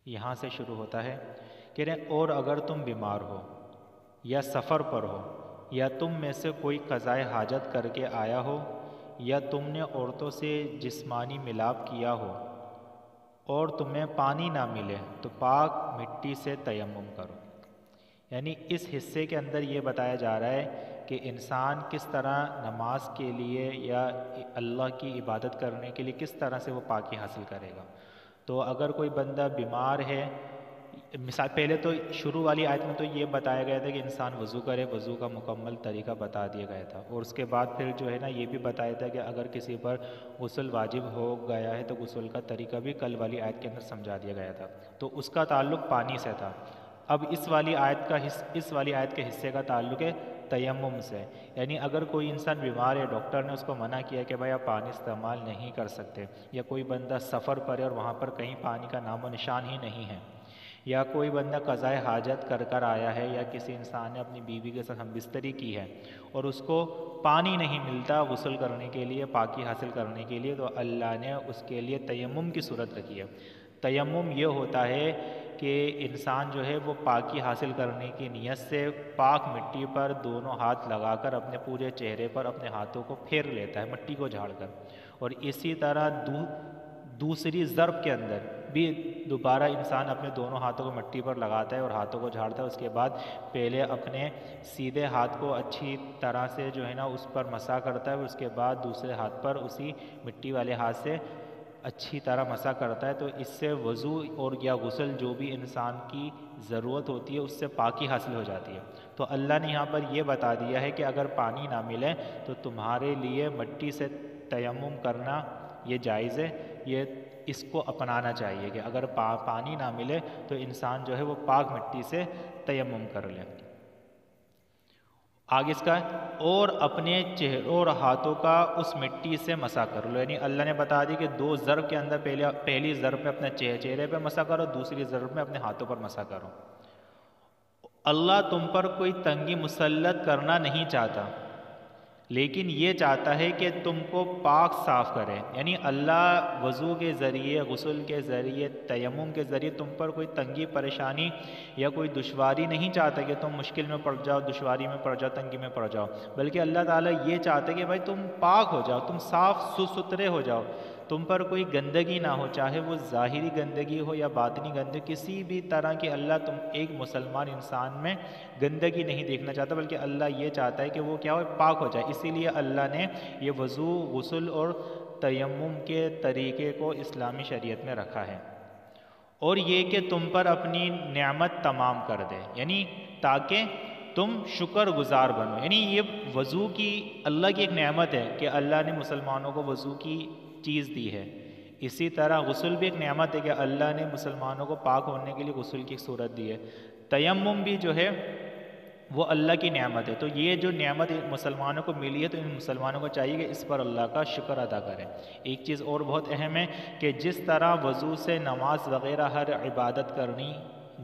Speaker 2: یہاں سے شروع ہوتا ہے کہ اور اگر تم بیمار ہو یا سفر پر ہو یا تم میں سے کوئی قضائے حاجت کر کے آیا ہو یا تم نے عورتوں سے جسمانی ملاپ کیا ہو اور تمہیں پانی نہ ملے تو پاک مٹی سے تیمم کرو۔ یعنی اس حصے کے اندر یہ بتایا جا رہا ہے کہ انسان کس طرح نماز کے لیے یا اللہ کی عبادت کرنے کے لیے کس طرح سے وہ پاکی حاصل کرے گا۔ تو اگر کوئی بندہ بیمار ہے، مثال پہلے تو شروع والی آیت میں تو یہ بتایا گیا تھا کہ انسان وضو کرے، وضو کا مکمل طریقہ بتا دیا گیا تھا، اور اس کے بعد پھر جو ہے نا یہ بھی بتایا تھا کہ اگر کسی پر غسل واجب ہو گیا ہے تو غسل کا طریقہ بھی کل والی آیت کے اندر سمجھا دیا گیا تھا، تو اس کا تعلق پانی سے تھا۔ اب اس والی آیت کے حصے کا تعلق ہے تیمم سے، یعنی اگر کوئی انسان بیمار ہے، ڈاکٹر نے اس کو منع کیا کہ بھائی آپ پانی استعمال نہیں کر سکتے، یا کوئی بندہ سفر پر ہے اور وہاں پر کہیں پانی کا نام و نشان ہی نہیں ہے، یا کوئی بندہ قضائے حاجت کر آیا ہے، یا کسی انسان نے اپنی بیوی کے ساتھ ہم بستری کی ہے اور اس کو پانی نہیں ملتا غسل کرنے کے لیے، پاکی حاصل کرنے کے لیے، تو اللہ نے اس کے لیے تیمم کی صورت رکھی ہے۔ تیمم یہ ہوتا ہے کہ انسان جو ہے وہ پاکی حاصل کرنے کی نیت سے پاک مٹی پر دونوں ہاتھ لگا کر اپنے پورے چہرے پر اپنے ہاتھوں کو پھیر لیتا ہے مٹی کو جھاڑ کر، اور اسی طرح دوسری ضرب کے اندر بھی دوبارہ انسان اپنے دونوں ہاتھوں کو مٹی پر لگاتا ہے اور ہاتھوں کو جھاڑتا ہے۔ اس کے بعد پہلے اپنے سیدھے ہاتھ کو اچھی طرح سے جو ہے نا اس پر مسح کرتا ہے، اس کے بعد دوسرے ہاتھ پر اسی مٹی والے ہاتھ سے اچھی طرح مسح کرتا ہے، تو اس سے وضو اور یا غسل جو بھی انسان کی ضرورت ہوتی ہے اس سے پاکی حاصل ہو جاتی ہے۔ تو اللہ نے یہاں پر یہ بتا دیا ہے کہ اگر پانی نہ ملے تو تمہارے لیے مٹی سے تیمم کرنا یہ جائز ہے، یہ اس کو اپنانا چاہیے کہ اگر پانی نہ ملے تو انسان جو ہے وہ پاک مٹی سے تیمم کر لے۔ آگے اس کا اور اپنے چہروں اور ہاتھوں کا اس مٹی سے مسح کر لو، یعنی اللہ نے بتا دی کہ دو ضرب کے اندر پہلی ضرب میں اپنے چہرے پہ مسح کرو، دوسری ضرب میں اپنے ہاتھوں پر مسح کرو۔ اللہ تم پر کوئی تنگی مسلط کرنا نہیں چاہتا، لیکن یہ چاہتا ہے کہ تم کو پاک صاف کرے، یعنی اللہ وضو کے ذریعے، غسل کے ذریعے، تیمم کے ذریعے تم پر کوئی تنگی پریشانی یا کوئی دشواری نہیں چاہتا کہ تم مشکل میں پڑ جاؤ، دشواری میں پڑ جاؤ، تنگی میں پڑ جاؤ، بلکہ اللہ تعالیٰ یہ چاہتا ہے کہ بھائی تم پاک ہو جاؤ، تم صاف ستھرے ہو جاؤ، تم پر کوئی گندگی نہ ہو، چاہے وہ ظاہری گندگی ہو یا باطنی گندگی، کسی بھی طرح کی اللہ تم ایک مسلمان انسان میں گندگی نہیں دیکھنا چاہتا، بلکہ اللہ یہ چاہتا ہے کہ وہ کیا ہو، پاک ہو جائے۔ اسی لیے اللہ نے یہ وضو، غسل اور تیمم کے طریقے کو اسلامی شریعت میں رکھا ہے، اور یہ کہ تم پر اپنی نعمت تمام کر دے، یعنی تاکہ تم شکر گزار بنو، یعنی یہ وضو کی اللہ کی ایک نعمت ہے کہ اللہ نے مسلمانوں کو وضو کی چیز دی ہے۔ اسی طرح غسل بھی ایک نعمت ہے کہ اللہ نے مسلمانوں کو پاک ہونے کے لیے غسل کی صورت دی ہے۔ تیمم بھی جو ہے وہ اللہ کی نعمت ہے، تو یہ جو نعمت مسلمانوں کو ملی ہے تو ان مسلمانوں کو چاہیے کہ اس پر اللہ کا شکر ادا کریں۔ ایک چیز اور بہت اہم ہے کہ جس طرح وضو سے نماز وغیرہ ہر عبادت کرنی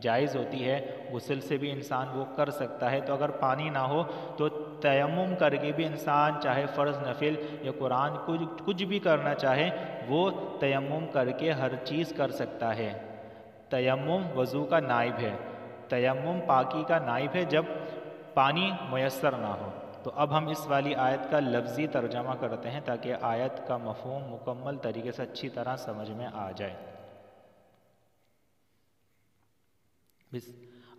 Speaker 2: جائز ہوتی ہے، غسل سے بھی انسان وہ کر سکتا ہے، تو اگر پانی نہ ہو تو تیمم کر کے بھی انسان چاہے فرض، نفل یا قرآن کچھ بھی کرنا چاہے وہ تیمم کر کے ہر چیز کر سکتا ہے۔ تیمم وضو کا نائب ہے، تیمم پاکی کا نائب ہے جب پانی میسر نہ ہو۔ تو اب ہم اس والی آیت کا لفظی ترجمہ کرتے ہیں تاکہ آیت کا مفہوم مکمل طریقے سے اچھی طرح سمجھ میں آ جائے۔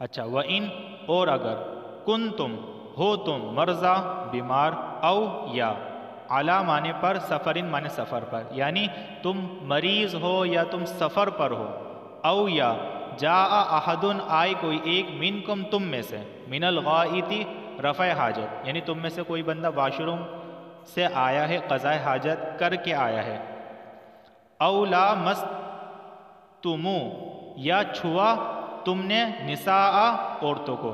Speaker 2: اچھا، وَإِن اور اگر کنتم ہو تم مرضی بیمار، او یا علی معنی پر، سفرن معنی سفر پر، یعنی تم مریض ہو یا تم سفر پر ہو، او یا جاء احدن آئے کوئی ایک، منکم تم میں سے، من الغائط رفع حاجت، یعنی تم میں سے کوئی بندہ واش روم سے آیا ہے، قضاء حاجت کر کے آیا ہے۔ او لامستمو، یا چھوا تم نے نساء عورتوں کو،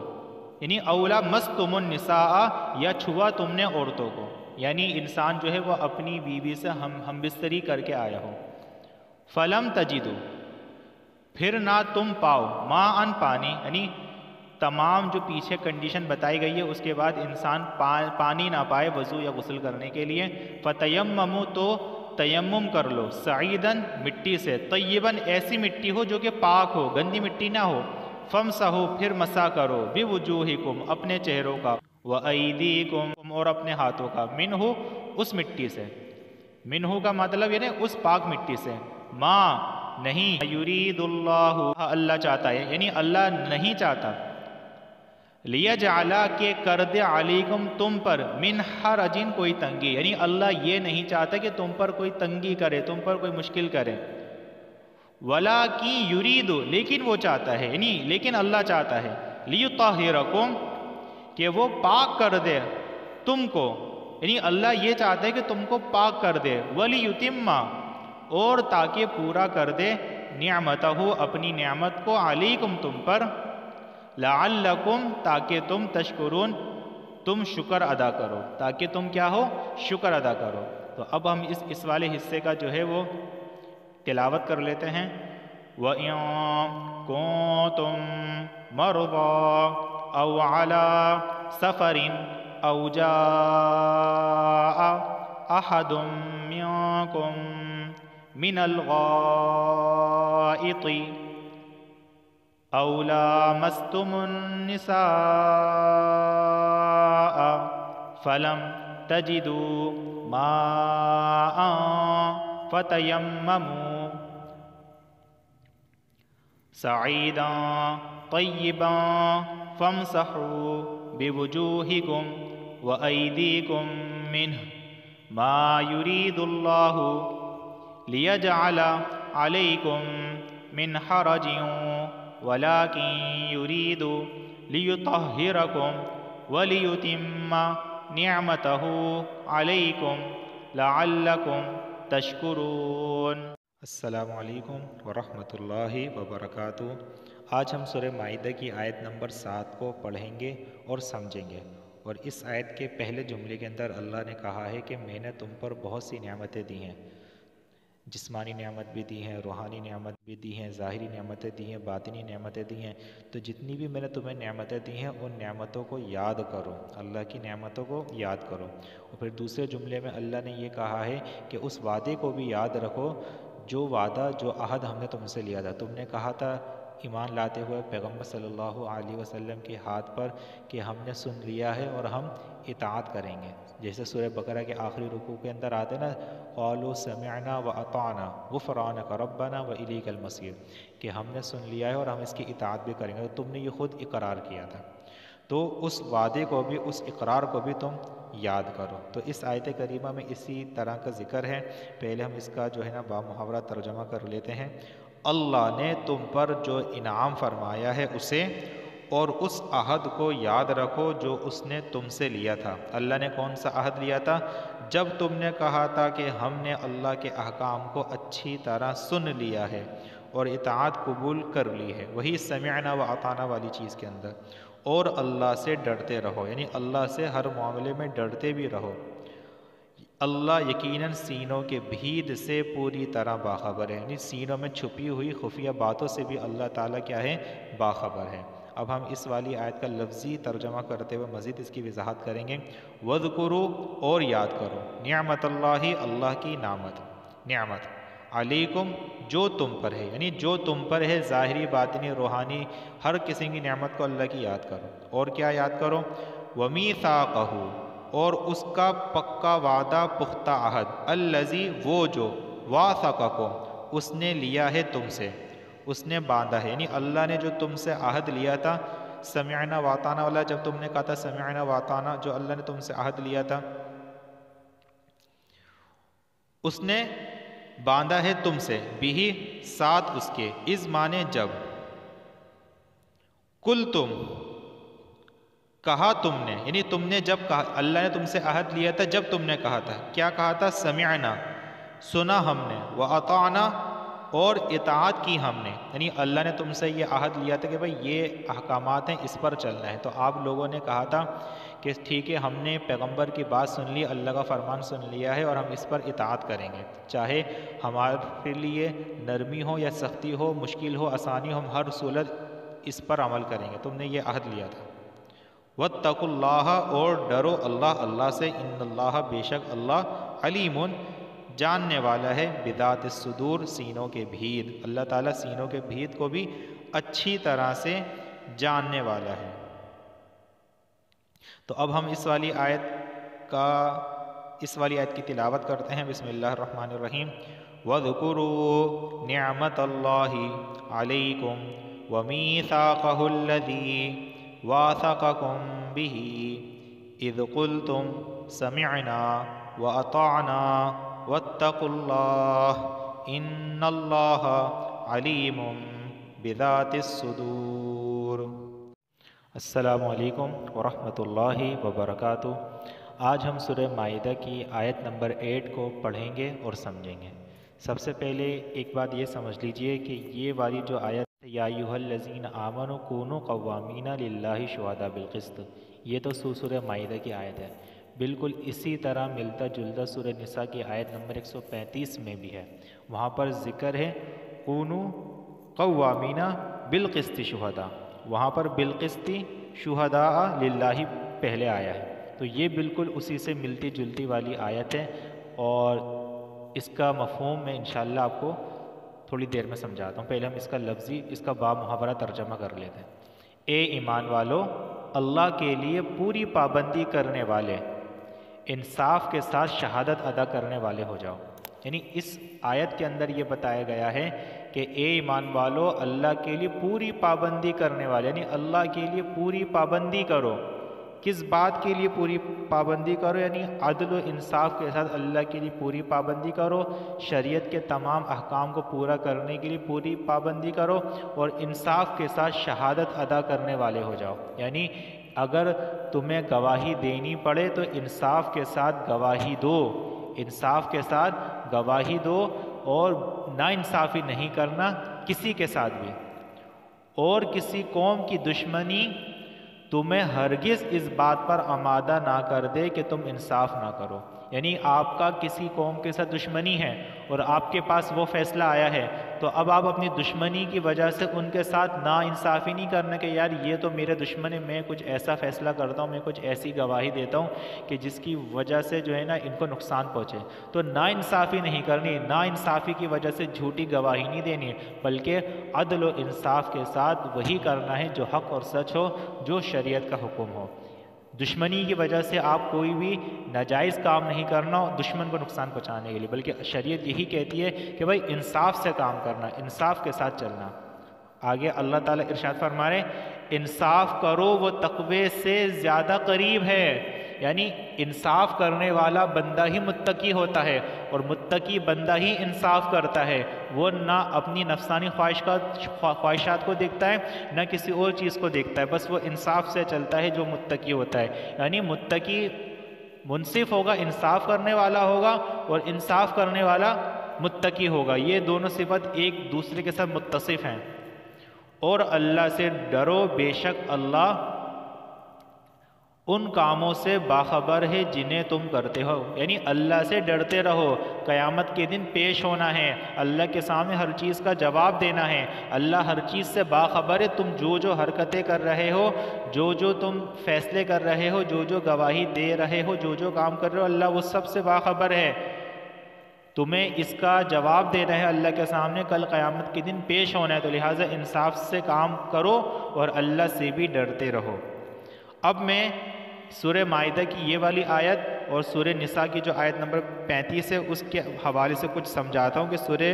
Speaker 2: یعنی او لامستم النساء، یا چھوا تم نے عورتوں کو، یعنی انسان جو ہے وہ اپنی بیوی سے ہم بستری کر کے آیا ہو۔ فلم تجدو، پھر نہ تم پاؤ، ماء پانی، یعنی تمام جو پیچھے کنڈیشن بتائی گئی ہے اس کے بعد انسان پانی نہ پائے وضو یا غسل کرنے کے لیے، فتیمموا، تو تیمم کر لو، سعیدن، مٹی سے، طیبن، ایسی مٹی ہو جو کہ پاک ہو، گندی مٹی نہ ہو، فمسحوا، پھر مسح کرو، بوجوہکم، اپنے چہروں کا، وایدیکم، اور اپنے ہاتھوں کا، منہ، اس مٹی سے، منہ کا مطلب یعنی اس پاک مٹی سے، ما، نہیں، یرید اللہ، اللہ چاہتا ہے، یعنی اللہ نہیں چاہتا، لیجعل، کہ کر دے، علیکم، تم پر، من حرج، کوئی تنگی، یعنی اللہ یہ نہیں چاہتا کہ تم پر کوئی تنگی کرے، تم پر کوئی مشکل کرے، ولیکن یرید، لیکن وہ چاہتا ہے، یعنی لیکن اللہ چاہتا ہے، لیطہرکم، کہ وہ پاک کر دے تم کو، یعنی اللہ یہ چاہتا ہے کہ تم کو پاک کر دے، ولیتم، اور تاکہ پورا کر دے، نعمتہ، اپنی نعمت کو، علیکم، تم پر، لعلکم، تاکہ تم، تشکرون، تم شکر ادا کرو، تاکہ تم کیا ہو، شکر ادا کرو۔ تو اب ہم اس والے حصے کا جو ہے وہ تلاوت کر لیتے ہیں۔ وَإِن كُنتُم مَّرْضَىٰ أَوْ عَلَىٰ سَفَرٍ أَوْ جَاءَ أَحَدٌ مِّنكُم مِّنَ الْغَائِطِ أَوْ لَامَسْتُمُ النِّسَاءَ فَلَمْ تَجِدُوا مَاءً فَتَيَمَّمُوا سَعِيدًا طَيِّبًا فَامْسَحُوا بِوُجُوهِكُمْ وَأَيْدِيكُمْ مِنْهُ مَا يُرِيدُ اللَّهُ لِيَجْعَلَ عَلَيْكُمْ مِنْ حَرَجٍ وَلَكِنْ يُرِيدُ لِيُطَهِّرَكُمْ وَلِيُتِمَّ نِعْمَتَهُ عَلَيْكُمْ لَعَلَّكُمْ تَشْكُرُونَ۔
Speaker 3: السلام علیکم ورحمۃ اللہ وبرکاتہ۔ آج ہم سورہ مائدہ کی آیت نمبر 7 کو پڑھیں گے اور سمجھیں گے، اور اس آیت کے پہلے جملے کے اندر اللہ نے کہا ہے کہ میں نے تم پر بہت سی نعمتیں دی ہیں، جسمانی نعمت بھی دی ہیں، روحانی نعمت بھی دی ہیں، ظاہری نعمتیں دی ہیں، باطنی نعمتیں دی ہیں، تو جتنی بھی میں نے تمہیں نعمتیں دی ہیں ان نعمتوں کو یاد کرو، اللہ کی نعمتوں کو یاد کرو۔ اور پھر دوسرے جملے میں اللہ نے یہ کہا ہے کہ اس وعدے کو بھی یاد رکھو، جو وعدہ، جو عہد ہم نے تم سے لیا تھا۔ تم نے کہا تھا ایمان لاتے ہوئے پیغمبر صلی اللہ علیہ وسلم کے ہاتھ پر کہ ہم نے سن لیا ہے اور ہم اطاعت کریں گے، جیسے سورہ بقرہ کے آخری رکوع کے اندر آتے نا، قالوا سمعنا واطعنا غفرانک ربنا والیک المصیر، کہ ہم نے سن لیا ہے اور ہم اس کی اطاعت بھی کریں گے، تو تم نے یہ خود اقرار کیا تھا، تو اس وعدے کو بھی، اس اقرار کو بھی تم یاد کرو۔ تو اس آیت کریمہ میں اسی طرح کا ذکر ہے۔ پہلے ہم اس کا جو ہے نا بامحاورہ ترجمہ کر لیتے ہیں۔ اللہ نے تم پر جو انعام فرمایا ہے اسے، اور اس عہد کو یاد رکھو جو اس نے تم سے لیا تھا۔ اللہ نے کون سا عہد لیا تھا؟ جب تم نے کہا تھا کہ ہم نے اللہ کے احکام کو اچھی طرح سن لیا ہے اور اطاعت قبول کر لی ہے، وہی سمعنا و اطعنا والی چیز کے اندر، اور اللہ سے ڈرتے رہو، یعنی اللہ سے ہر معاملے میں ڈرتے بھی رہو۔ اللہ یقیناً سینوں کے بھید سے پوری طرح باخبر ہے، یعنی سینوں میں چھپی ہوئی خفیہ باتوں سے بھی اللہ تعالیٰ کیا ہے؟ باخبر ہے۔ اب ہم اس والی آیت کا لفظی ترجمہ کرتے ہوئے مزید اس کی وضاحت کریں گے۔ وَاذْكُرُوا، اور یاد کرو، نعمت اللہ، اللہ کی نعمت، نعمت، علیکم، جو تم پر ہے، یعنی جو تم پر ہے، ظاہری، باطنی، روحانی، ہر قسم کی نعمت کو اللہ کی یاد کرو۔ اور کیا یاد کرو؟ وَمِيثَاقَهُ، اور اس کا پکا وعدہ، پختہ عہد، الذی، وہ جو، واثقکم، اس نے لیا ہے تم سے، اس نے باندھا ہے، یعنی اللہ نے جو تم سے عہد لیا تھا، سمعنا واطعنا والا، جب تم نے کہا تھا سمعنا واطعنا، جو اللہ نے تم سے عہد لیا تھا اس نے باندھا ہے تم سے، بھی، ساتھ اس کے، از مانے جب، کل تم، کہا تم نے، یعنی تم نے جب کہا، اللہ نے تم سے عہد لیا تھا جب تم نے کہا تھا، کیا کہا تھا؟ سمعنا، سنا ہم نے، وَأَطَعْنَا، اور اطاعت کی ہم نے، یعنی اللہ نے تم سے یہ عہد لیا تھا کہ بھائی یہ احکامات ہیں، اس پر چلنا ہے، تو آپ لوگوں نے کہا تھا کہ ٹھیک ہے ہم نے پیغمبر کی بات سن لی، اللہ کا فرمان سن لیا ہے اور ہم اس پر اطاعت کریں گے، چاہے ہمارے لیے نرمی ہو یا سختی ہو، مشکل ہو آسانی ہو، ہم ہر صورت اس پر عمل کریں گے، تم نے یہ عہد لیا تھا۔ وَاتَّقُوا اللَّهَ، اور ڈرو اللہ سے، ان اللہ، بے شک اللہ، علیم، جاننے والا ہے، بذات الصدور، سینوں کے بھید، اللہ تعالیٰ سینوں کے بھید کو بھی اچھی طرح سے جاننے والا ہے۔ تو اب ہم اس والی آیت کی تلاوت کرتے ہیں۔ بسم اللہ الرحمن الرحیم۔ وَاذْكُرُوا نِعْمَةَ اللَّهِ عَلَيْكُمْ وَمِيثَاقَهُ الَّذِي وَاثَقَكُمْ بِهِ إِذْ قُلْتُمْ سَمِعْنَا وَأَطَعْنَا وَاتَّقُوا اللَّهَ إِنَّ اللَّهَ عَلِيمٌ بِذَاتِ الصُّدُورِ۔
Speaker 2: السلام علیکم ورحمۃ اللہ وبرکاتہ۔ آج ہم سورہ مائدہ کی آیت نمبر 8 کو پڑھیں گے اور سمجھیں گے۔ سب سے پہلے ایک بات یہ سمجھ لیجئے کہ یہ والی جو آیت یا ایھا الذین آمنوا کونوا قوامین للہ شہداء بالقسط، یہ تو سورہ مائدہ کی آیت ہے۔ بالکل اسی طرح ملتا جلتا سورہ نساء کی آیت نمبر 135 میں بھی ہے، وہاں پر ذکر ہے کونوا قوامین بالقسط شہداء، وہاں پر بالقسط شہداء للہ پہلے آیا ہے، تو یہ بالکل اسی سے ملتی جلتی والی آیت ہے، اور اس کا مفہوم میں انشاءاللہ آپ کو تھوڑی دیر میں سمجھاتا ہوں۔ پہلے ہم اس کا لفظی، اس کا با محاورہ ترجمہ کر لیتے ہیں۔ اے ایمان والو، اللہ کے لیے پوری پابندی کرنے والے، انصاف کے ساتھ شہادت ادا کرنے والے ہو جاؤ۔ یعنی اس آیت کے اندر یہ بتایا گیا ہے کہ اے ایمان والو، اللہ کے لیے پوری پابندی کرنے والے، یعنی اللہ کے لیے پوری پابندی کرو۔ کس بات کے لیے پوری پابندی کرو؟ یعنی عدل و انصاف کے ساتھ اللہ کے لیے پوری پابندی کرو، شریعت کے تمام احکام کو پورا کرنے کے لیے پوری پابندی کرو، اور انصاف کے ساتھ شہادت ادا کرنے والے ہو جاؤ۔ یعنی اگر تمہیں گواہی دینی پڑے تو انصاف کے ساتھ گواہی دو، انصاف کے ساتھ گواہی دو، اور ناانصافی نہیں کرنا کسی کے ساتھ بھی، اور کسی قوم کی دشمنی تمہیں ہرگز اس بات پر آمادہ نہ کر دے کہ تم انصاف نہ کرو۔ یعنی آپ کا کسی قوم کے ساتھ دشمنی ہے اور آپ کے پاس وہ فیصلہ آیا ہے، تو اب آپ اپنی دشمنی کی وجہ سے ان کے ساتھ نا انصافی نہیں کرنا کہ یار یہ تو میرے دشمن ہے، میں کچھ ایسا فیصلہ کرتا ہوں، میں کچھ ایسی گواہی دیتا ہوں کہ جس کی وجہ سے جو ہے نا ان کو نقصان پہنچے، تو نا انصافی نہیں کرنی، نا انصافی کی وجہ سے جھوٹی گواہی نہیں دینی، بلکہ عدل و انصاف کے ساتھ وہی کرنا ہے جو حق اور سچ ہو، جو شریعت کا حکم ہو۔ دشمنی کی وجہ سے آپ کوئی بھی ناجائز کام نہیں کرنا دشمن کو نقصان پہنچانے کے لیے، بلکہ شریعت یہی کہتی ہے کہ بھائی انصاف سے کام کرنا، انصاف کے ساتھ چلنا۔ آگے اللہ تعالیٰ ارشاد فرما رہے انصاف کرو وہ تقوی سے زیادہ قریب ہے، یعنی انصاف کرنے والا بندہ ہی متقی ہوتا ہے، اور متقی بندہ ہی انصاف کرتا ہے، وہ نہ اپنی نفسانی خواہشات کو دیکھتا ہے نہ کسی اور چیز کو دیکھتا ہے، بس وہ انصاف سے چلتا ہے جو متقی ہوتا ہے۔ یعنی متقی منصف ہوگا، انصاف کرنے والا ہوگا، اور انصاف کرنے والا متقی ہوگا، یہ دونوں صفت ایک دوسرے کے ساتھ متصف ہیں۔ اور اللہ سے ڈرو، بے شک اللہ ان کاموں سے باخبر ہے جنہیں تم کرتے ہو، یعنی اللہ سے ڈرتے رہو، قیامت کے دن پیش ہونا ہے، اللہ کے سامنے ہر چیز کا جواب دینا ہے، اللہ ہر چیز سے باخبر ہے، تم جو حرکتیں کر رہے ہو، جو تم فیصلے کر رہے ہو، جو گواہی دے رہے ہو، جو کام کر رہے ہو، اللہ وہ سب سے باخبر ہے، تمہیں اس کا جواب دینا ہے اللہ کے سامنے، کل قیامت کے دن پیش ہونا ہے، تو لہٰذا انصاف سے کام کرو اور اللہ سے بھی ڈرتے رہو۔ اب میں سورہ مائدہ کی یہ والی آیت اور سورہ نساء کی جو آیت نمبر 35 ہے اس کے حوالے سے کچھ سمجھاتا ہوں کہ سورہ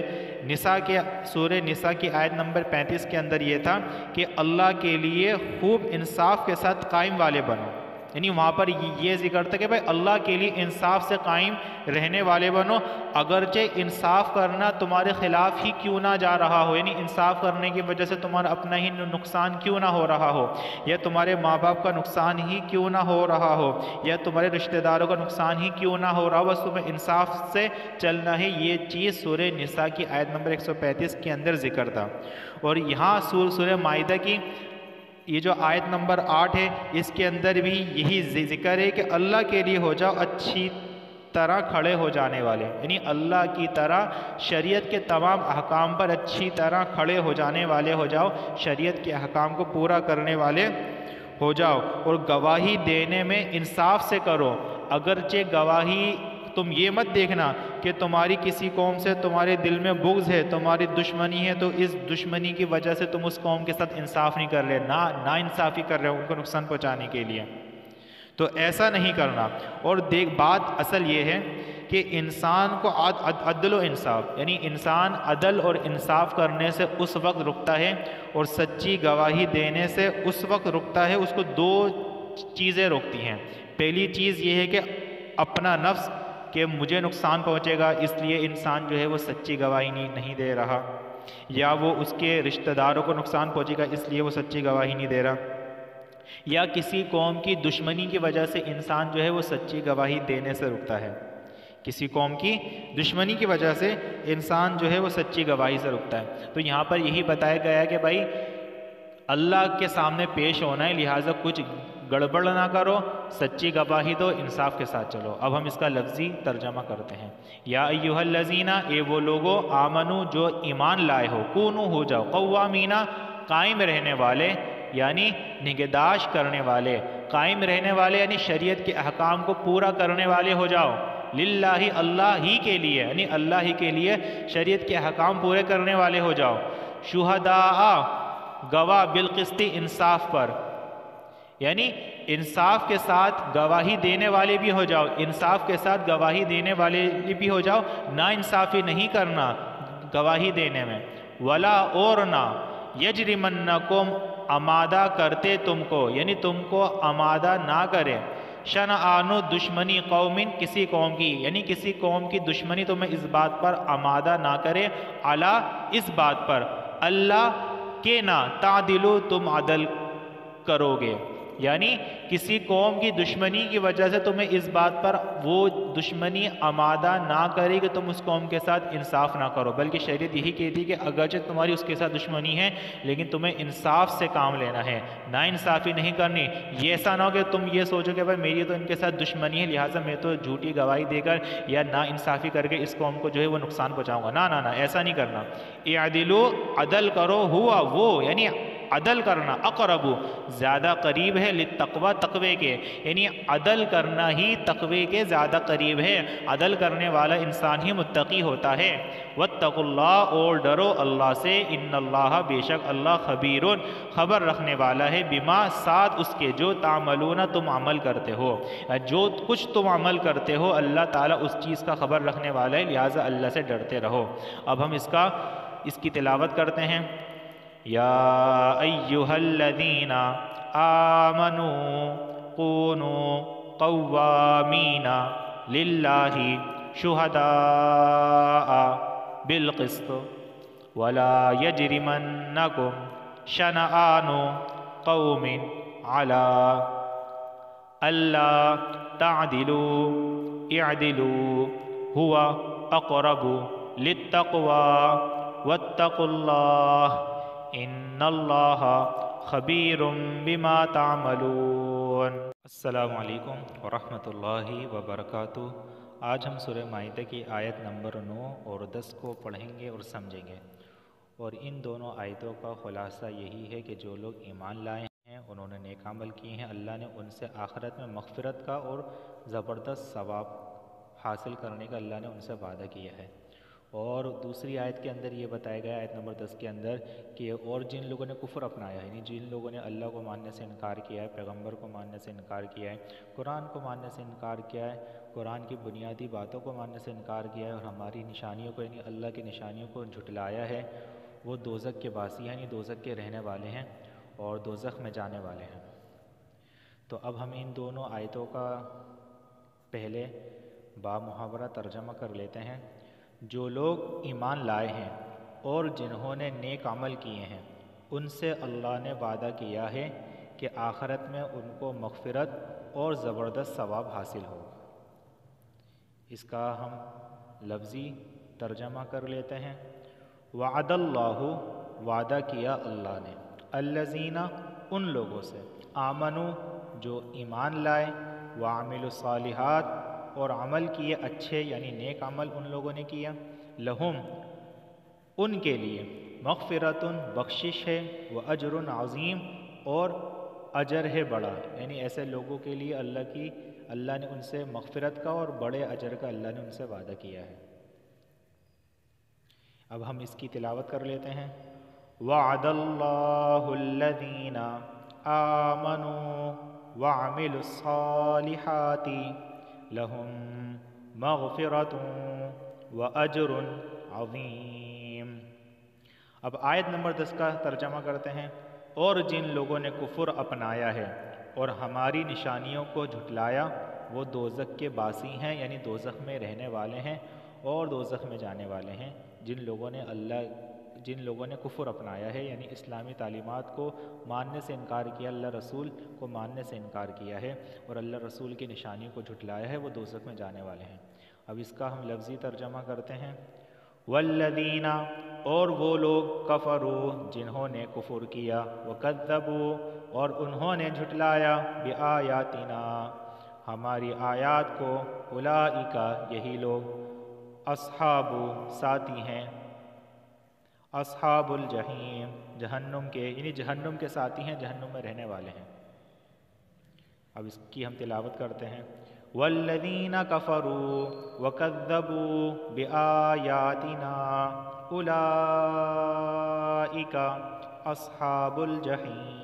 Speaker 2: نساء کی آیت نمبر 35 کے اندر یہ تھا کہ اللہ کے لیے خوب انصاف کے ساتھ قائم والے بنو، یعنی وہاں پر یہ ذکر تھا کہ بھائی اللہ کے لیے انصاف سے قائم رہنے والے بنو، اگرچہ انصاف کرنا تمہارے خلاف ہی کیوں نہ جا رہا ہو، یعنی انصاف کرنے کی وجہ سے تمہارا اپنا ہی نقصان کیوں نہ ہو رہا ہو، یا تمہارے ماں باپ کا نقصان ہی کیوں نہ ہو رہا ہو، یا تمہارے رشتہ داروں کا نقصان ہی کیوں نہ ہو رہا ہو، بس تمہیں انصاف سے چلنا ہے۔ یہ چیز سورہ نساء کی آیت نمبر 135 کے اندر ذکر تھا۔ اور یہاں سورہ مائدہ کی یہ جو آیت نمبر 8 ہے، اس کے اندر بھی یہی ذکر ہے کہ اللہ کے لیے ہو جاؤ اچھی طرح کھڑے ہو جانے والے، یعنی اللہ کی طرح شریعت کے تمام احکام پر اچھی طرح کھڑے ہو جانے والے ہو جاؤ، شریعت کے احکام کو پورا کرنے والے ہو جاؤ، اور گواہی دینے میں انصاف سے کرو۔ اگرچہ گواہی تم یہ مت دیکھنا کہ تمہاری کسی قوم سے تمہارے دل میں بغض ہے، تمہاری دشمنی ہے، تو اس دشمنی کی وجہ سے تم اس قوم کے ساتھ انصاف نہیں کر رہے، نا انصافی کر رہے ہو ان کو نقصان پہنچانے کے لیے، تو ایسا نہیں کرنا۔ اور بات اصل یہ ہے کہ انسان کو عدل و انصاف، یعنی انسان عدل اور انصاف کرنے سے اس وقت رکتا ہے، اور سچی گواہی دینے سے اس وقت رکتا ہے۔ اس کو دو چیزیں روکتی ہیں۔ پہلی چیز یہ ہے کہ اپنا نفس، کہ مجھے نقصان پہنچے گا اس لیے انسان جو ہے وہ سچی گواہی نہیں دے رہا، یا وہ اس کے رشتہ داروں کو نقصان پہنچے گا اس لیے وہ سچی گواہی نہیں دے رہا، یا کسی قوم کی دشمنی کی وجہ سے انسان جو ہے وہ سچی گواہی دینے سے رکتا ہے۔ کسی قوم کی دشمنی کی وجہ سے انسان جو ہے وہ سچی گواہی سے رکتا ہے۔ تو یہاں پر یہی بتایا گیا ہے کہ بھائی اللہ کے سامنے پیش ہونا ہے، لہٰذا کچھ گڑبڑ نہ کرو، سچی گواہی دو، انصاف کے ساتھ چلو۔ اب ہم اس کا لفظی ترجمہ کرتے ہیں۔ یا ایھا الذین، اے وہ لوگو، آمنو جو ایمان لائے ہو، کونو ہو جاؤ، قوامینا قائم رہنے والے، یعنی نگہداشت کرنے والے، قائم رہنے والے یعنی شریعت کے احکام کو پورا کرنے والے ہو جاؤ، للہ اللہ ہی کے لیے، یعنی اللہ ہی کے لیے شریعت کے احکام پورے کرنے والے ہو جاؤ، شہداء گواہ، بالقسط انصاف پر، یعنی انصاف کے ساتھ گواہی دینے والے بھی ہو جاؤ، انصاف کے ساتھ گواہی دینے والے بھی ہو جاؤ، نا انصافی نہیں کرنا گواہی دینے میں، ولا اور نہ، یجرمنکم آمادہ کرتے تم کو، یعنی تم کو آمادہ نہ کرے، شنآن دشمنی قوم، کسی قوم کی، یعنی کسی قوم کی دشمنی تمہیں اس بات پر آمادہ نہ کرے، علی اس بات پر، اللہ کہ نہ تعدلو تم عدل کرو گے، یعنی کسی قوم کی دشمنی کی وجہ سے تمہیں اس بات پر وہ دشمنی آمادہ نہ کرے کہ تم اس قوم کے ساتھ انصاف نہ کرو، بلکہ شریعت یہی کہتی کہ اگرچہ تمہاری اس کے ساتھ دشمنی ہے لیکن تمہیں انصاف سے کام لینا ہے، نا انصافی نہیں کرنی۔ یہ ایسا نہ ہو کہ تم یہ سوچو کہ بھائی میری تو ان کے ساتھ دشمنی ہے لہٰذا میں تو جھوٹی گواہی دے کر یا نا انصافی کر کے اس قوم کو جو ہے وہ نقصان پہنچاؤں گا، نہ ایسا نہیں کرنا۔ اعدلوا عدل کرو، ہوا وہ، یعنی عدل کرنا، اقرب زیادہ قریب ہے، للتقوی تقوی کے، یعنی عدل کرنا ہی تقوی کے زیادہ قریب ہے، عدل کرنے والا انسان ہی متقی ہوتا ہے۔ واتقوا اللہ، اور ڈرو اللہ سے، ان اللہ بے شک اللہ خبیر خبر رکھنے والا ہے، بما ساتھ اس کے جو تعملون تم عمل کرتے ہو، جو کچھ تم عمل کرتے ہو اللہ تعالیٰ اس چیز کا خبر رکھنے والا ہے، لہٰذا اللہ سے ڈرتے رہو۔ اب ہم اس کی تلاوت کرتے ہیں۔ یا ایھا الذین آمنوا کونوا قوامین للہ شہداء بالقسط ولا یجرمنکم شنآن قوم علی الا تعدلوا اعدلوا هو اقرب للتقوی واتقوا اللہ ان اللہ خبیر بما تعملون۔
Speaker 3: السلام علیکم ورحمۃ اللہ وبرکاتہ۔ آج ہم سورہ مائدہ کی آیت نمبر 9 اور 10 کو پڑھیں گے اور سمجھیں گے، اور ان دونوں آیتوں کا خلاصہ یہی ہے کہ جو لوگ ایمان لائے ہیں، انہوں نے نیک عمل کیے ہیں، اللہ نے ان سے آخرت میں مغفرت کا اور زبردست ثواب حاصل کرنے کا اللہ نے ان سے وعدہ کیا ہے۔ اور دوسری آیت کے اندر یہ بتایا گیا آیت نمبر 10 کے اندر کہ اور جن لوگوں نے کفر اپنایا ہے، یعنی جن لوگوں نے اللہ کو ماننے سے انکار کیا ہے، پیغمبر کو ماننے سے انکار کیا ہے، قرآن کو ماننے سے انکار کیا ہے، قرآن کی بنیادی باتوں کو ماننے سے انکار کیا ہے، اور ہماری نشانیوں کو یعنی اللہ کی نشانیوں کو جھٹلایا ہے، وہ دوزخ کے باسی ہیں، یعنی دوزخ کے رہنے والے ہیں اور دوزخ میں جانے والے ہیں۔
Speaker 2: تو اب ہم ان دونوں آیتوں کا پہلے با محاورہ ترجمہ کر لیتے ہیں۔ جو لوگ ایمان لائے ہیں اور جنہوں نے نیک عمل کیے ہیں ان سے اللہ نے وعدہ کیا ہے کہ آخرت میں ان کو مغفرت اور زبردست ثواب حاصل ہو۔ اس کا ہم لفظی ترجمہ کر لیتے ہیں۔ وعد اللہ، وعدہ کیا اللہ نے، الذین، ان لوگوں سے، آمنو، جو ایمان لائے، وعملوا الصالحات، اور عمل کیے اچھے یعنی نیک عمل ان لوگوں نے کیا، لہم، ان کے لیے، مغفرت، بخشش ہے، واجر عظیم، اور اجر ہے بڑا، یعنی ایسے لوگوں کے لیے اللہ نے ان سے مغفرت کا اور بڑے اجر کا اللہ نے ان سے وعدہ کیا ہے۔ اب ہم اس کی تلاوت کر لیتے ہیں۔ وعد اللہ الذین آمنوا وعملوا الصالحات لہم مغفرت واجر عظیم۔ اب آیت نمبر 10 کا ترجمہ کرتے ہیں۔ اور جن لوگوں نے کفر اپنایا ہے اور ہماری نشانیوں کو جھٹلایا وہ دوزخ کے باسی ہیں، یعنی دوزخ میں رہنے والے ہیں اور دوزخ میں جانے والے ہیں۔ جن لوگوں نے کفر اپنایا ہے یعنی اسلامی تعلیمات کو ماننے سے انکار کیا، اللہ رسول کو ماننے سے انکار کیا ہے اور اللہ رسول کی نشانیوں کو جھٹلایا ہے، وہ دوزخ میں جانے والے ہیں۔ اب اس کا ہم لفظی ترجمہ کرتے ہیں۔ والذین، اور وہ لوگ، کفروا، جنہوں نے کفر کیا، وکذبوا، اور انہوں نے جھٹلایا، بآیاتنا، ہماری آیات کو، اولئک، یہی لوگ، اصحاب، ساتھی ہیں، اصحاب الجحیم، جہنم کے، یعنی جہنم کے ساتھی ہیں، جہنم میں رہنے والے ہیں۔ اب اس کی ہم تلاوت کرتے ہیں۔ والذین کفروا وکذبوا بآیاتنا اولئک اصحاب الجحیم۔